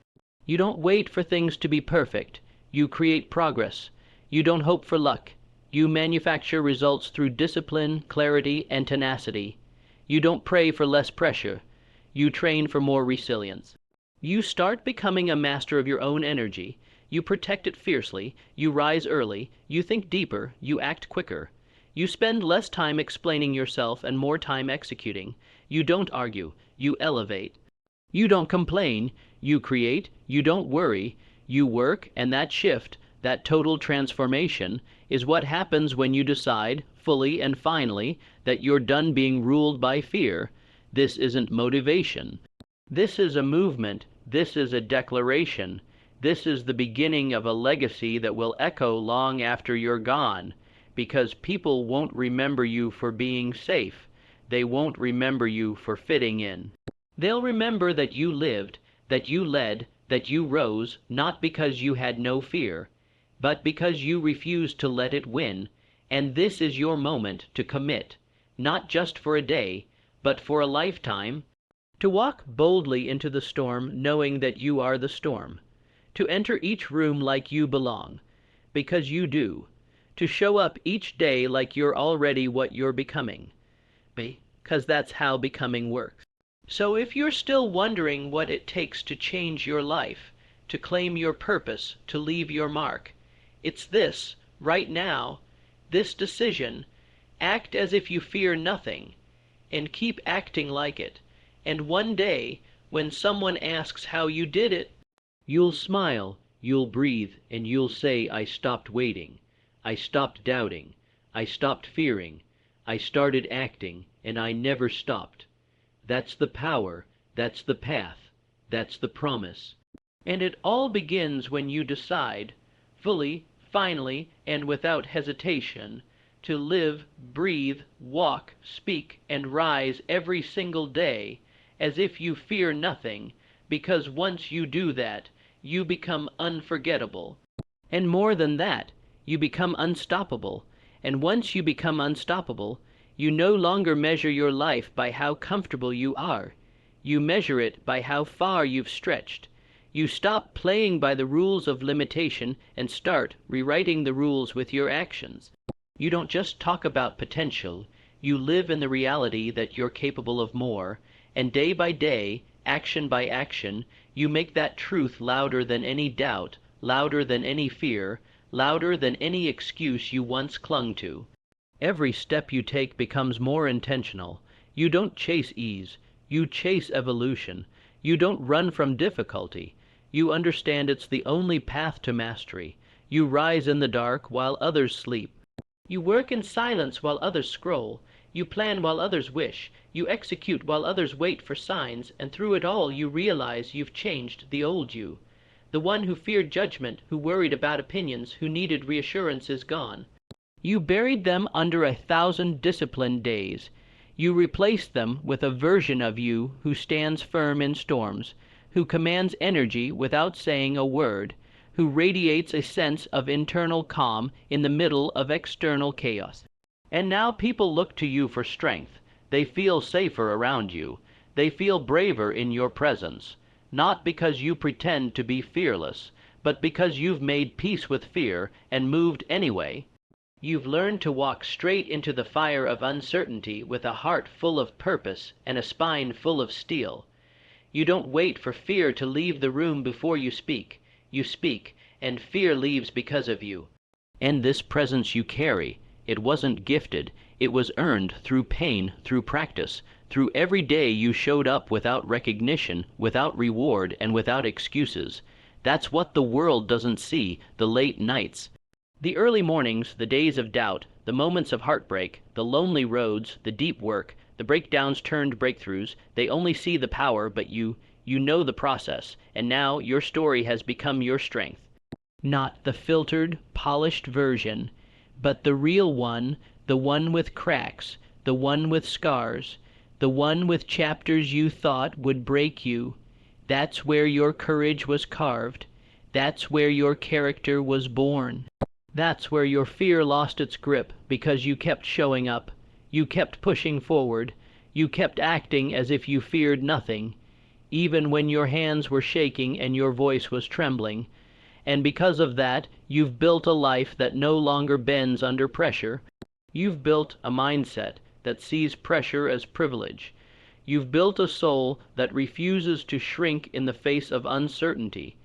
You don't wait for things to be perfect. You create progress. You don't hope for luck. You manufacture results through discipline, clarity, and tenacity. You don't pray for less pressure. You train for more resilience. You start becoming a master of your own energy. You protect it fiercely. You rise early. You think deeper. You act quicker. You spend less time explaining yourself and more time executing. You don't argue. You elevate. You don't complain. You create. You don't worry. You work, and that shift, that total transformation, is what happens when you decide, fully and finally, that you're done being ruled by fear. This isn't motivation. This is a movement. This is a declaration. This is the beginning of a legacy that will echo long after you're gone, because people won't remember you for being safe. They won't remember you for fitting in. They'll remember that you lived, that you led, that you rose, not because you had no fear, but because you refused to let it win. And this is your moment to commit, not just for a day, but for a lifetime. To walk boldly into the storm, knowing that you are the storm. To enter each room like you belong, because you do. To show up each day like you're already what you're becoming, because that's how becoming works. So if you're still wondering what it takes to change your life, to claim your purpose, to leave your mark, it's this, right now, this decision. Act as if you fear nothing, and keep acting like it. And one day, when someone asks how you did it, you'll smile, you'll breathe, and you'll say, I stopped waiting. I stopped doubting. I stopped fearing. I started acting, and I never stopped. That's the power. That's the path. That's the promise. And it all begins when you decide, fully, finally, and without hesitation, to live, breathe, walk, speak, and rise every single day as if you fear nothing, because once you do that, you become unforgettable. And more than that, you become unstoppable. And once you become unstoppable, you no longer measure your life by how comfortable you are. You measure it by how far you've stretched. You stop playing by the rules of limitation and start rewriting the rules with your actions. You don't just talk about potential, you live in the reality that you're capable of more, and day by day, action by action, you make that truth louder than any doubt, louder than any fear, louder than any excuse you once clung to. Every step you take becomes more intentional. You don't chase ease, you chase evolution. You don't run from difficulty. You understand it's the only path to mastery. You rise in the dark while others sleep. You work in silence while others scroll. You plan while others wish. You execute while others wait for signs, and through it all you realize you've changed the old you. The one who feared judgment, who worried about opinions, who needed reassurance is gone. You buried them under 1,000 disciplined days. You replaced them with a version of you who stands firm in storms, who commands energy without saying a word, who radiates a sense of internal calm in the middle of external chaos. And now people look to you for strength. They feel safer around you. They feel braver in your presence, not because you pretend to be fearless, but because you've made peace with fear and moved anyway. You've learned to walk straight into the fire of uncertainty with a heart full of purpose and a spine full of steel. You don't wait for fear to leave the room before you speak. You speak, and fear leaves because of you. And this presence you carry, it wasn't gifted. It was earned through pain, through practice, through every day you showed up without recognition, without reward, and without excuses. That's what the world doesn't see, the late nights. The early mornings, the days of doubt, the moments of heartbreak, the lonely roads, the deep work, the breakdowns turned breakthroughs, they only see the power, but you know the process, and now your story has become your strength. Not the filtered, polished version, but the real one, the one with cracks, the one with scars, the one with chapters you thought would break you. That's where your courage was carved. That's where your character was born. That's where your fear lost its grip because you kept showing up. You kept pushing forward. You kept acting as if you feared nothing, even when your hands were shaking and your voice was trembling. And because of that, you've built a life that no longer bends under pressure. You've built a mindset that sees pressure as privilege. You've built a soul that refuses to shrink in the face of uncertainty.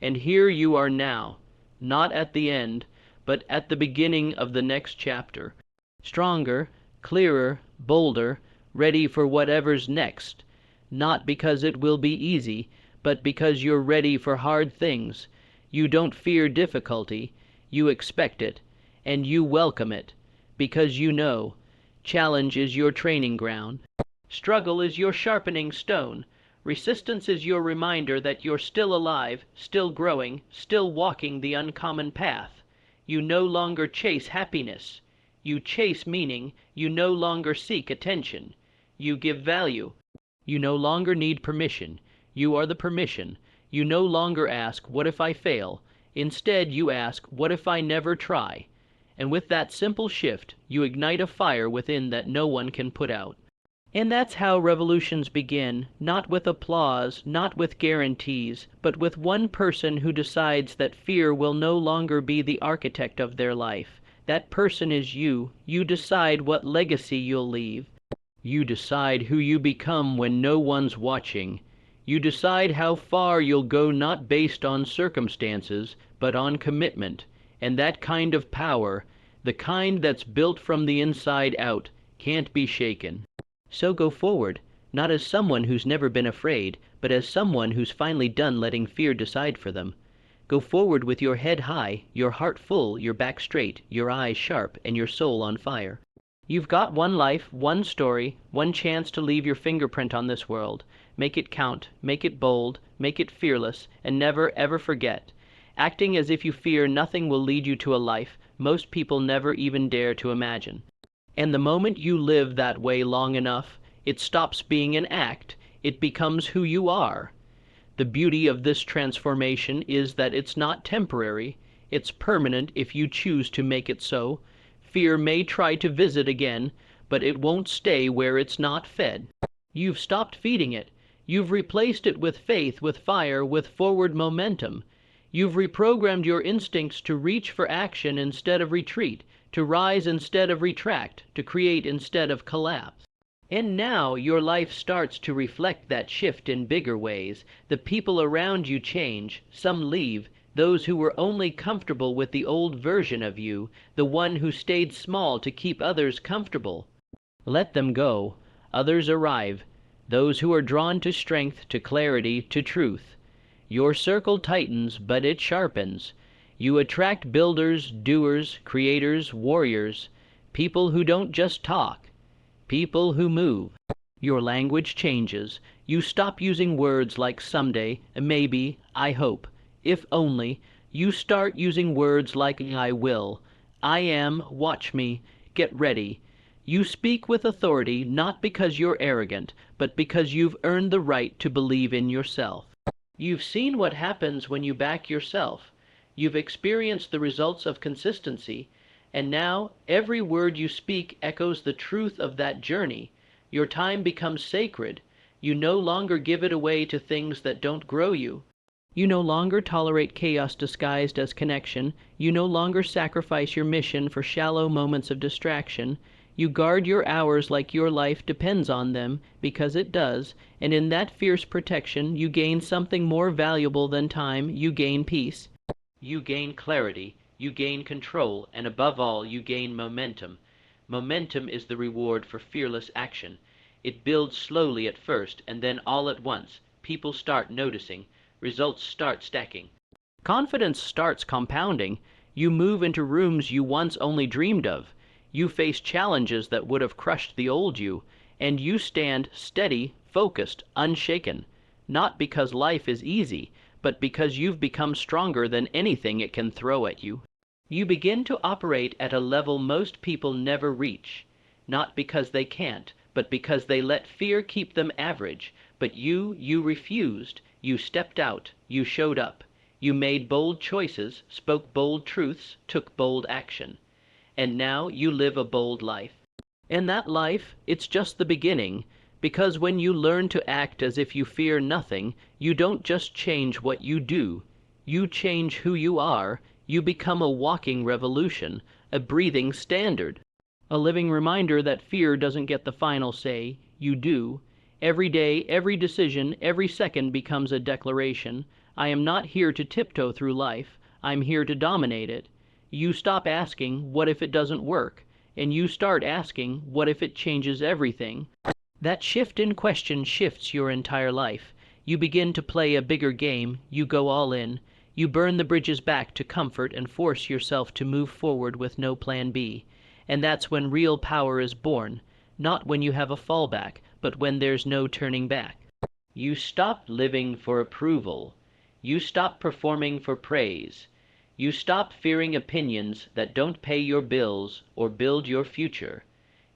And here you are now, not at the end, but at the beginning of the next chapter. Stronger, clearer, bolder, ready for whatever's next. Not because it will be easy, but because you're ready for hard things. You don't fear difficulty, you expect it, and you welcome it, because you know challenge is your training ground. Struggle is your sharpening stone. Resistance is your reminder that you're still alive, still growing, still walking the uncommon path. You no longer chase happiness. You chase meaning. You no longer seek attention. You give value. You no longer need permission. You are the permission. You no longer ask, what if I fail? Instead, you ask, what if I never try? And with that simple shift, you ignite a fire within that no one can put out. And that's how revolutions begin, not with applause, not with guarantees, but with one person who decides that fear will no longer be the architect of their life. That person is you. You decide what legacy you'll leave. You decide who you become when no one's watching. You decide how far you'll go, not based on circumstances, but on commitment. And that kind of power, the kind that's built from the inside out, can't be shaken. So go forward, not as someone who's never been afraid, but as someone who's finally done letting fear decide for them. Go forward with your head high, your heart full, your back straight, your eyes sharp, and your soul on fire. You've got one life, one story, one chance to leave your fingerprint on this world. Make it count, make it bold, make it fearless, and never ever forget. Acting as if you fear nothing will lead you to a life most people never even dare to imagine. And the moment you live that way long enough, it stops being an act, it becomes who you are. The beauty of this transformation is that it's not temporary, it's permanent if you choose to make it so. Fear may try to visit again, but it won't stay where it's not fed. You've stopped feeding it. You've replaced it with faith, with fire, with forward momentum. You've reprogrammed your instincts to reach for action instead of retreat, to rise instead of retract, to create instead of collapse. And now your life starts to reflect that shift in bigger ways. The people around you change, some leave, those who were only comfortable with the old version of you, the one who stayed small to keep others comfortable. Let them go. Others arrive, those who are drawn to strength, to clarity, to truth. Your circle tightens, but it sharpens. You attract builders, doers, creators, warriors, people who don't just talk, people who move. Your language changes. You stop using words like someday, maybe, I hope, if only. You start using words like I will, I am, watch me, get ready. You speak with authority not because you're arrogant, but because you've earned the right to believe in yourself. You've seen what happens when you back yourself. You've experienced the results of consistency, and now every word you speak echoes the truth of that journey. Your time becomes sacred. You no longer give it away to things that don't grow you. You no longer tolerate chaos disguised as connection. You no longer sacrifice your mission for shallow moments of distraction. You guard your hours like your life depends on them, because it does, and in that fierce protection you gain something more valuable than time. You gain peace. You gain clarity. You gain control, and above all, you gain momentum. Momentum is the reward for fearless action. It builds slowly at first, and then all at once. People start noticing. Results start stacking. Confidence starts compounding. You move into rooms you once only dreamed of. You face challenges that would have crushed the old you, and you stand steady, focused, unshaken. Not because life is easy, but because you've become stronger than anything it can throw at you. You begin to operate at a level most people never reach, not because they can't, but because they let fear keep them average. But you refused. You stepped out. You showed up. You made bold choices, spoke bold truths, took bold action. And now you live a bold life. And that life, it's just the beginning, because when you learn to act as if you fear nothing, you don't just change what you do. You change who you are. You become a walking revolution, a breathing standard, a living reminder that fear doesn't get the final say. You do. Every day, every decision, every second becomes a declaration. I am not here to tiptoe through life. I'm here to dominate it. You stop asking, what if it doesn't work? And you start asking, what if it changes everything? That shift in question shifts your entire life. You begin to play a bigger game. You go all in. You burn the bridges back to comfort and force yourself to move forward with no plan B. And that's when real power is born, not when you have a fallback, but when there's no turning back. You stop living for approval. You stop performing for praise. You stop fearing opinions that don't pay your bills or build your future.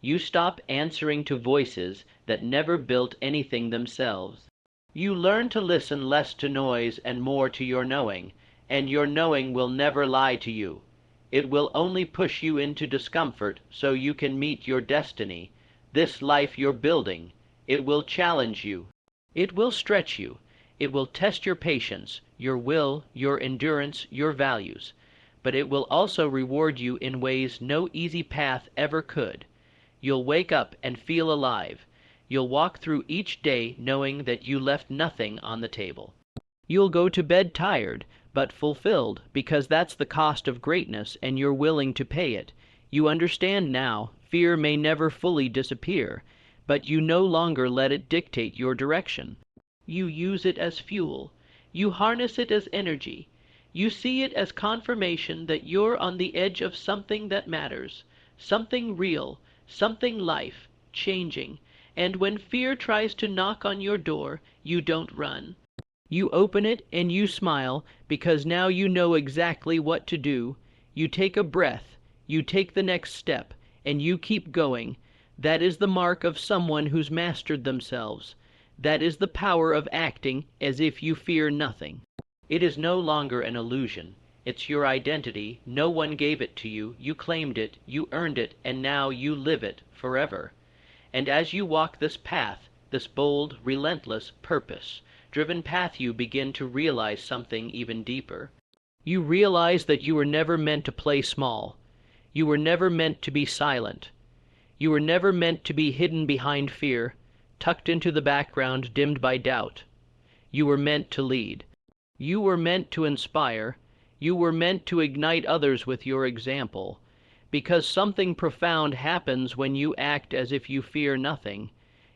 You stop answering to voices that never built anything themselves. You learn to listen less to noise and more to your knowing, and your knowing will never lie to you. It will only push you into discomfort so you can meet your destiny, this life you're building. It will challenge you. It will stretch you. It will test your patience, your will, your endurance, your values. But it will also reward you in ways no easy path ever could. You'll wake up and feel alive. You'll walk through each day knowing that you left nothing on the table. You'll go to bed tired, but fulfilled, because that's the cost of greatness, and you're willing to pay it. You understand now, fear may never fully disappear, but you no longer let it dictate your direction. You use it as fuel. You harness it as energy. You see it as confirmation that you're on the edge of something that matters, something real, something life-changing. And when fear tries to knock on your door, you don't run. You open it and you smile, because now you know exactly what to do. You take a breath, you take the next step, and you keep going. That is the mark of someone who's mastered themselves. That is the power of acting as if you fear nothing. It is no longer an illusion. It's your identity. No one gave it to you. You claimed it, you earned it, and now you live it forever. And as you walk this path, this bold, relentless, purpose-driven path, you begin to realize something even deeper. You realize that you were never meant to play small. You were never meant to be silent. You were never meant to be hidden behind fear, tucked into the background, dimmed by doubt. You were meant to lead. You were meant to inspire. You were meant to ignite others with your example. Because something profound happens when you act as if you fear nothing.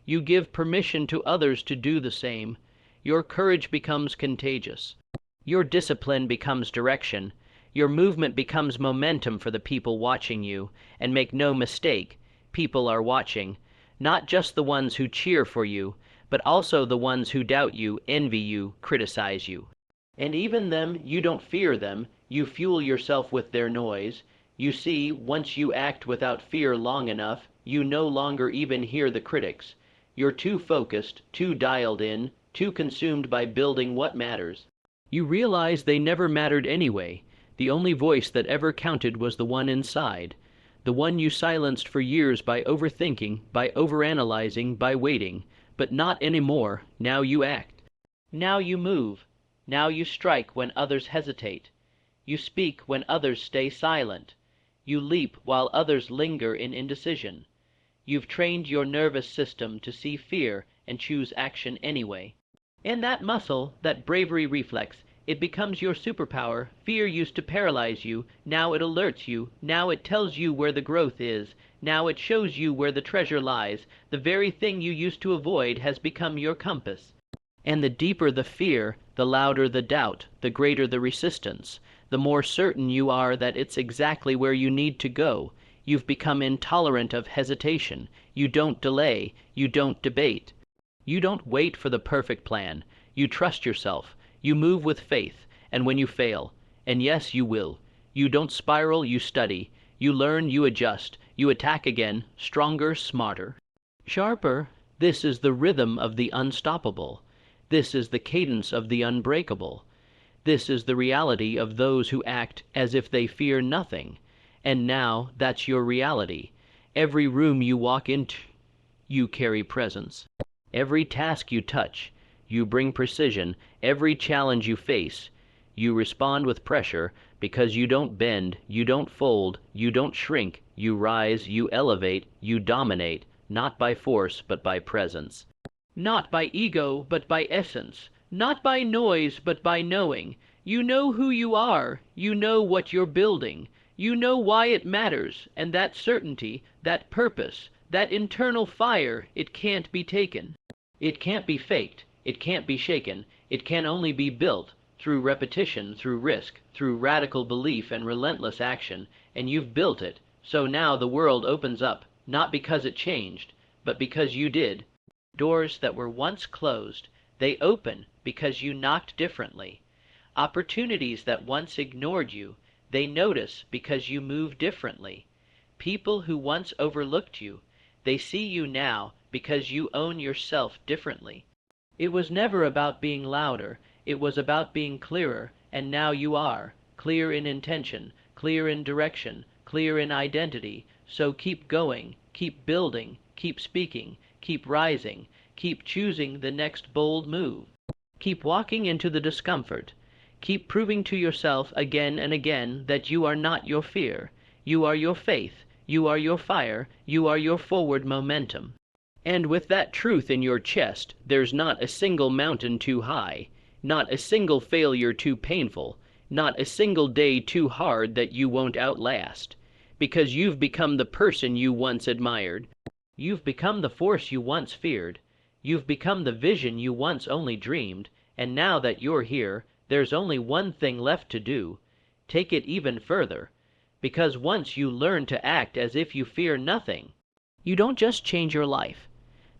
You give permission to others to do the same. Your courage becomes contagious. Your discipline becomes direction. Your movement becomes momentum for the people watching you, and make no mistake, people are watching, not just the ones who cheer for you, but also the ones who doubt you, envy you, criticize you. And even them, you don't fear them, you fuel yourself with their noise. You see, once you act without fear long enough, you no longer even hear the critics. You're too focused, too dialed in, too consumed by building what matters. You realize they never mattered anyway. The only voice that ever counted was the one inside, the one you silenced for years by overthinking, by overanalyzing, by waiting. But not anymore. Now you act. Now you move. Now you strike when others hesitate. You speak when others stay silent. You leap while others linger in indecision. You've trained your nervous system to see fear and choose action anyway. And that muscle, that bravery reflex, it becomes your superpower. Fear used to paralyze you. Now it alerts you. Now it tells you where the growth is. Now it shows you where the treasure lies. The very thing you used to avoid has become your compass. And the deeper the fear, the louder the doubt, the greater the resistance, the more certain you are that it's exactly where you need to go. You've become intolerant of hesitation. You don't delay. You don't debate. You don't wait for the perfect plan. You trust yourself. You move with faith, and when you fail, and yes, you will, you don't spiral, you study. You learn, you adjust. You attack again, stronger, smarter, sharper. This is the rhythm of the unstoppable. This is the cadence of the unbreakable. This is the reality of those who act as if they fear nothing. And now that's your reality. Every room you walk into, you carry presence. Every task you touch, you bring precision. Every challenge you face, you respond with pressure, because you don't bend, you don't fold, you don't shrink. You rise, you elevate, you dominate, not by force but by presence. Not by ego, but by essence. Not by noise, but by knowing. You know who you are. You know what you're building. You know why it matters, and that certainty, that purpose, that internal fire, it can't be taken. It can't be faked. It can't be shaken. It can only be built through repetition, through risk, through radical belief and relentless action, and you've built it. So now the world opens up, not because it changed, but because you did. Doors that were once closed, they open because you knocked differently. Opportunities that once ignored you, they notice because you move differently. People who once overlooked you, they see you now because you own yourself differently. It was never about being louder, it was about being clearer, and now you are, clear in intention, clear in direction, clear in identity. So keep going, keep building, keep speaking, keep rising, keep choosing the next bold move. Keep walking into the discomfort. Keep proving to yourself again and again that you are not your fear. You are your faith, you are your fire, you are your forward momentum. And with that truth in your chest, there's not a single mountain too high, not a single failure too painful, not a single day too hard that you won't outlast. Because you've become the person you once admired. You've become the force you once feared. You've become the vision you once only dreamed. And now that you're here, there's only one thing left to do. Take it even further. Because once you learn to act as if you fear nothing, you don't just change your life.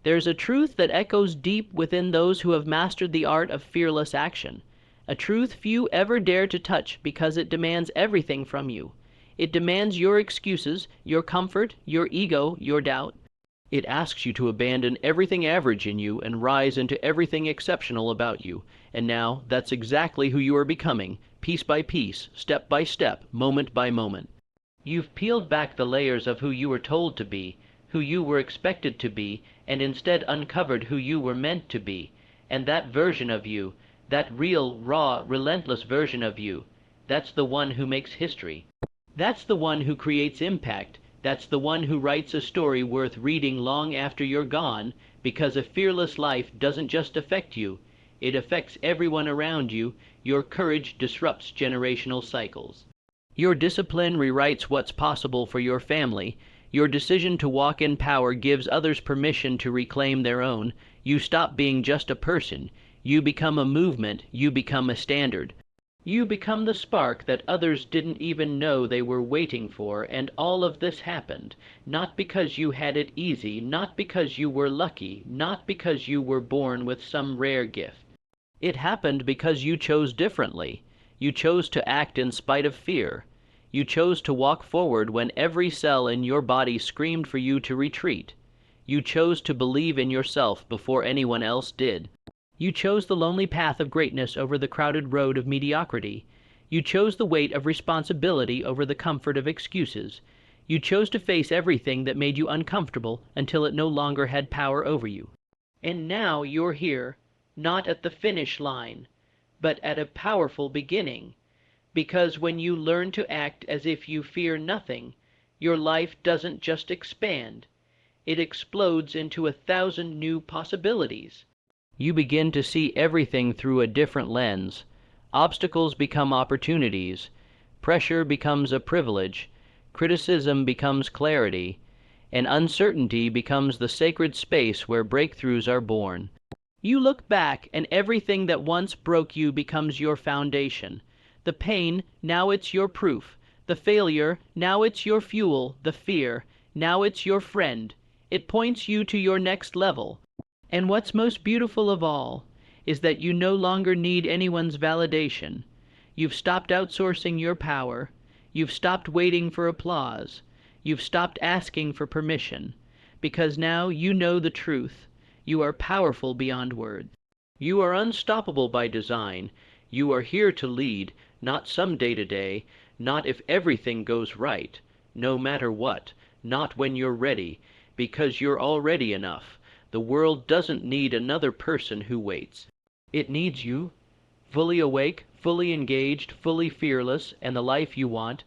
There's a truth that echoes deep within those who have mastered the art of fearless action. A truth few ever dare to touch because it demands everything from you. It demands your excuses, your comfort, your ego, your doubt. It asks you to abandon everything average in you and rise into everything exceptional about you. And now, that's exactly who you are becoming, piece by piece, step by step, moment by moment. You've peeled back the layers of who you were told to be, who you were expected to be, and instead uncovered who you were meant to be. And that version of you, that real, raw, relentless version of you, that's the one who makes history. That's the one who creates impact. That's the one who writes a story worth reading long after you're gone, because a fearless life doesn't just affect you, it affects everyone around you. Your courage disrupts generational cycles. Your discipline rewrites what's possible for your family. Your decision to walk in power gives others permission to reclaim their own. You stop being just a person. You become a movement. You become a standard. You become the spark that others didn't even know they were waiting for, and all of this happened, not because you had it easy, not because you were lucky, not because you were born with some rare gift. It happened because you chose differently. You chose to act in spite of fear. You chose to walk forward when every cell in your body screamed for you to retreat. You chose to believe in yourself before anyone else did. You chose the lonely path of greatness over the crowded road of mediocrity. You chose the weight of responsibility over the comfort of excuses. You chose to face everything that made you uncomfortable until it no longer had power over you. And now you're here, not at the finish line, but at a powerful beginning, because when you learn to act as if you fear nothing, your life doesn't just expand, it explodes into 1,000 new possibilities. You begin to see everything through a different lens. Obstacles become opportunities. Pressure becomes a privilege. Criticism becomes clarity. And uncertainty becomes the sacred space where breakthroughs are born. You look back, and everything that once broke you becomes your foundation. The pain, now it's your proof. The failure, now it's your fuel. The fear, now it's your friend. It points you to your next level. And what's most beautiful of all is that you no longer need anyone's validation. You've stopped outsourcing your power. You've stopped waiting for applause. You've stopped asking for permission, because now you know the truth. You are powerful beyond words. You are unstoppable by design. You are here to lead, not some day-to-day, not if everything goes right, no matter what, not when you're ready, because you're already enough. The world doesn't need another person who waits. It needs you, fully awake, fully engaged, fully fearless, and the life you want.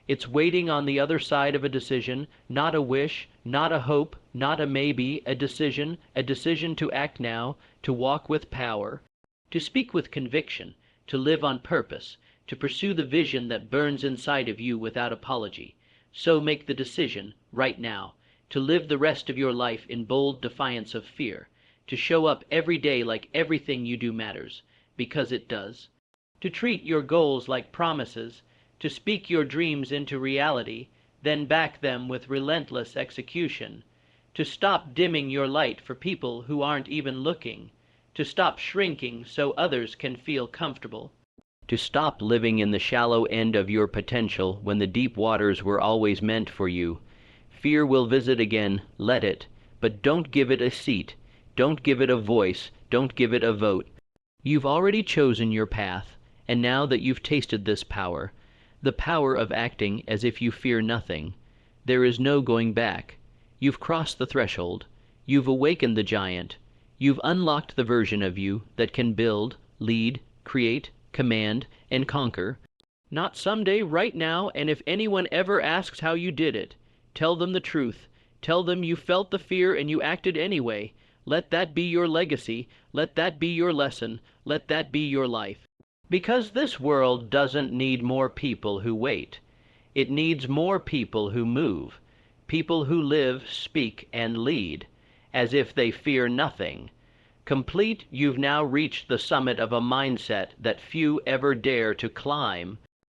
It's waiting on the other side of a decision, not a wish, not a hope, not a maybe, a decision to act now, to walk with power, to speak with conviction, to live on purpose, to pursue the vision that burns inside of you without apology. So make the decision, right now, to live the rest of your life in bold defiance of fear, to show up every day like everything you do matters, because it does, to treat your goals like promises, to speak your dreams into reality, then back them with relentless execution, to stop dimming your light for people who aren't even looking, to stop shrinking so others can feel comfortable, to stop living in the shallow end of your potential when the deep waters were always meant for you. Fear will visit again, let it, but don't give it a seat, don't give it a voice, don't give it a vote. You've already chosen your path, and now that you've tasted this power, the power of acting as if you fear nothing, there is no going back. You've crossed the threshold, you've awakened the giant, you've unlocked the version of you that can build, lead, create, command, and conquer. Not someday, right now, and if anyone ever asks how you did it, tell them the truth. Tell them you felt the fear and you acted anyway. Let that be your legacy. Let that be your lesson. Let that be your life. Because this world doesn't need more people who wait. It needs more people who move. People who live, speak, and lead, as if they fear nothing. Complete, you've now reached the summit of a mindset that few ever dare to climb.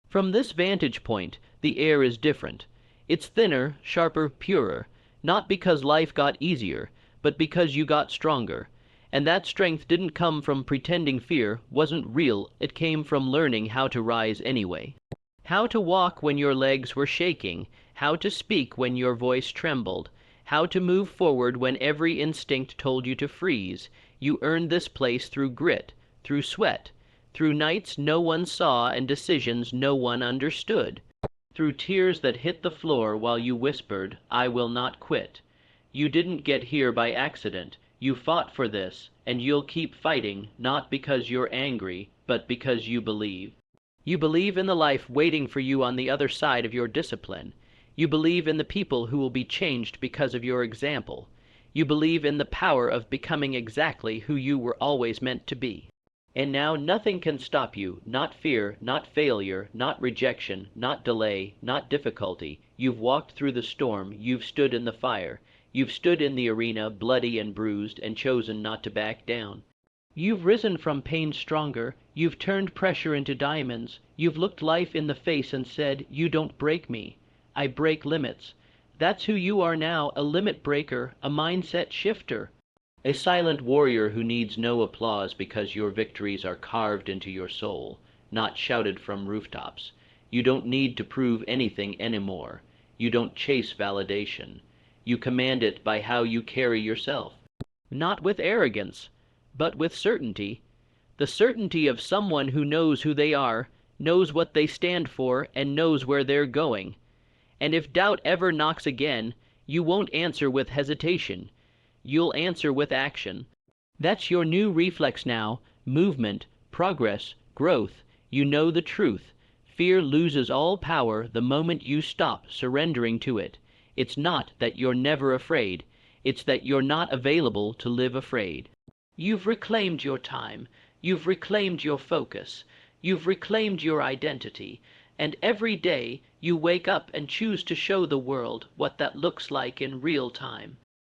From this vantage point, the air is different. It's thinner, sharper, purer, not because life got easier, but because you got stronger. And that strength didn't come from pretending fear wasn't real, it came from learning how to rise anyway. How to walk when your legs were shaking, how to speak when your voice trembled, how to move forward when every instinct told you to freeze. You earned this place through grit, through sweat, through nights no one saw and decisions no one understood. Through tears that hit the floor while you whispered, "I will not quit." You didn't get here by accident. You fought for this, and you'll keep fighting, not because you're angry, but because you believe. You believe in the life waiting for you on the other side of your discipline. You believe in the people who will be changed because of your example. You believe in the power of becoming exactly who you were always meant to be. And now nothing can stop you, not fear, not failure, not rejection, not delay, not difficulty. You've walked through the storm, you've stood in the fire, you've stood in the arena bloody and bruised and chosen not to back down. You've risen from pain stronger, you've turned pressure into diamonds, you've looked life in the face and said, "You don't break me. I break limits." That's who you are now, a limit breaker, a mindset shifter. A silent warrior who needs no applause because your victories are carved into your soul, not shouted from rooftops. You don't need to prove anything anymore. You don't chase validation. You command it by how you carry yourself. Not with arrogance, but with certainty. The certainty of someone who knows who they are, knows what they stand for, and knows where they're going. And if doubt ever knocks again, you won't answer with hesitation. You'll answer with action. That's your new reflex now: movement, progress, growth. You know the truth. Fear loses all power the moment you stop surrendering to it. It's not that you're never afraid. It's that you're not available to live afraid. You've reclaimed your time. You've reclaimed your focus. You've reclaimed your identity. And every day you wake up and choose to show the world what that looks like in real time.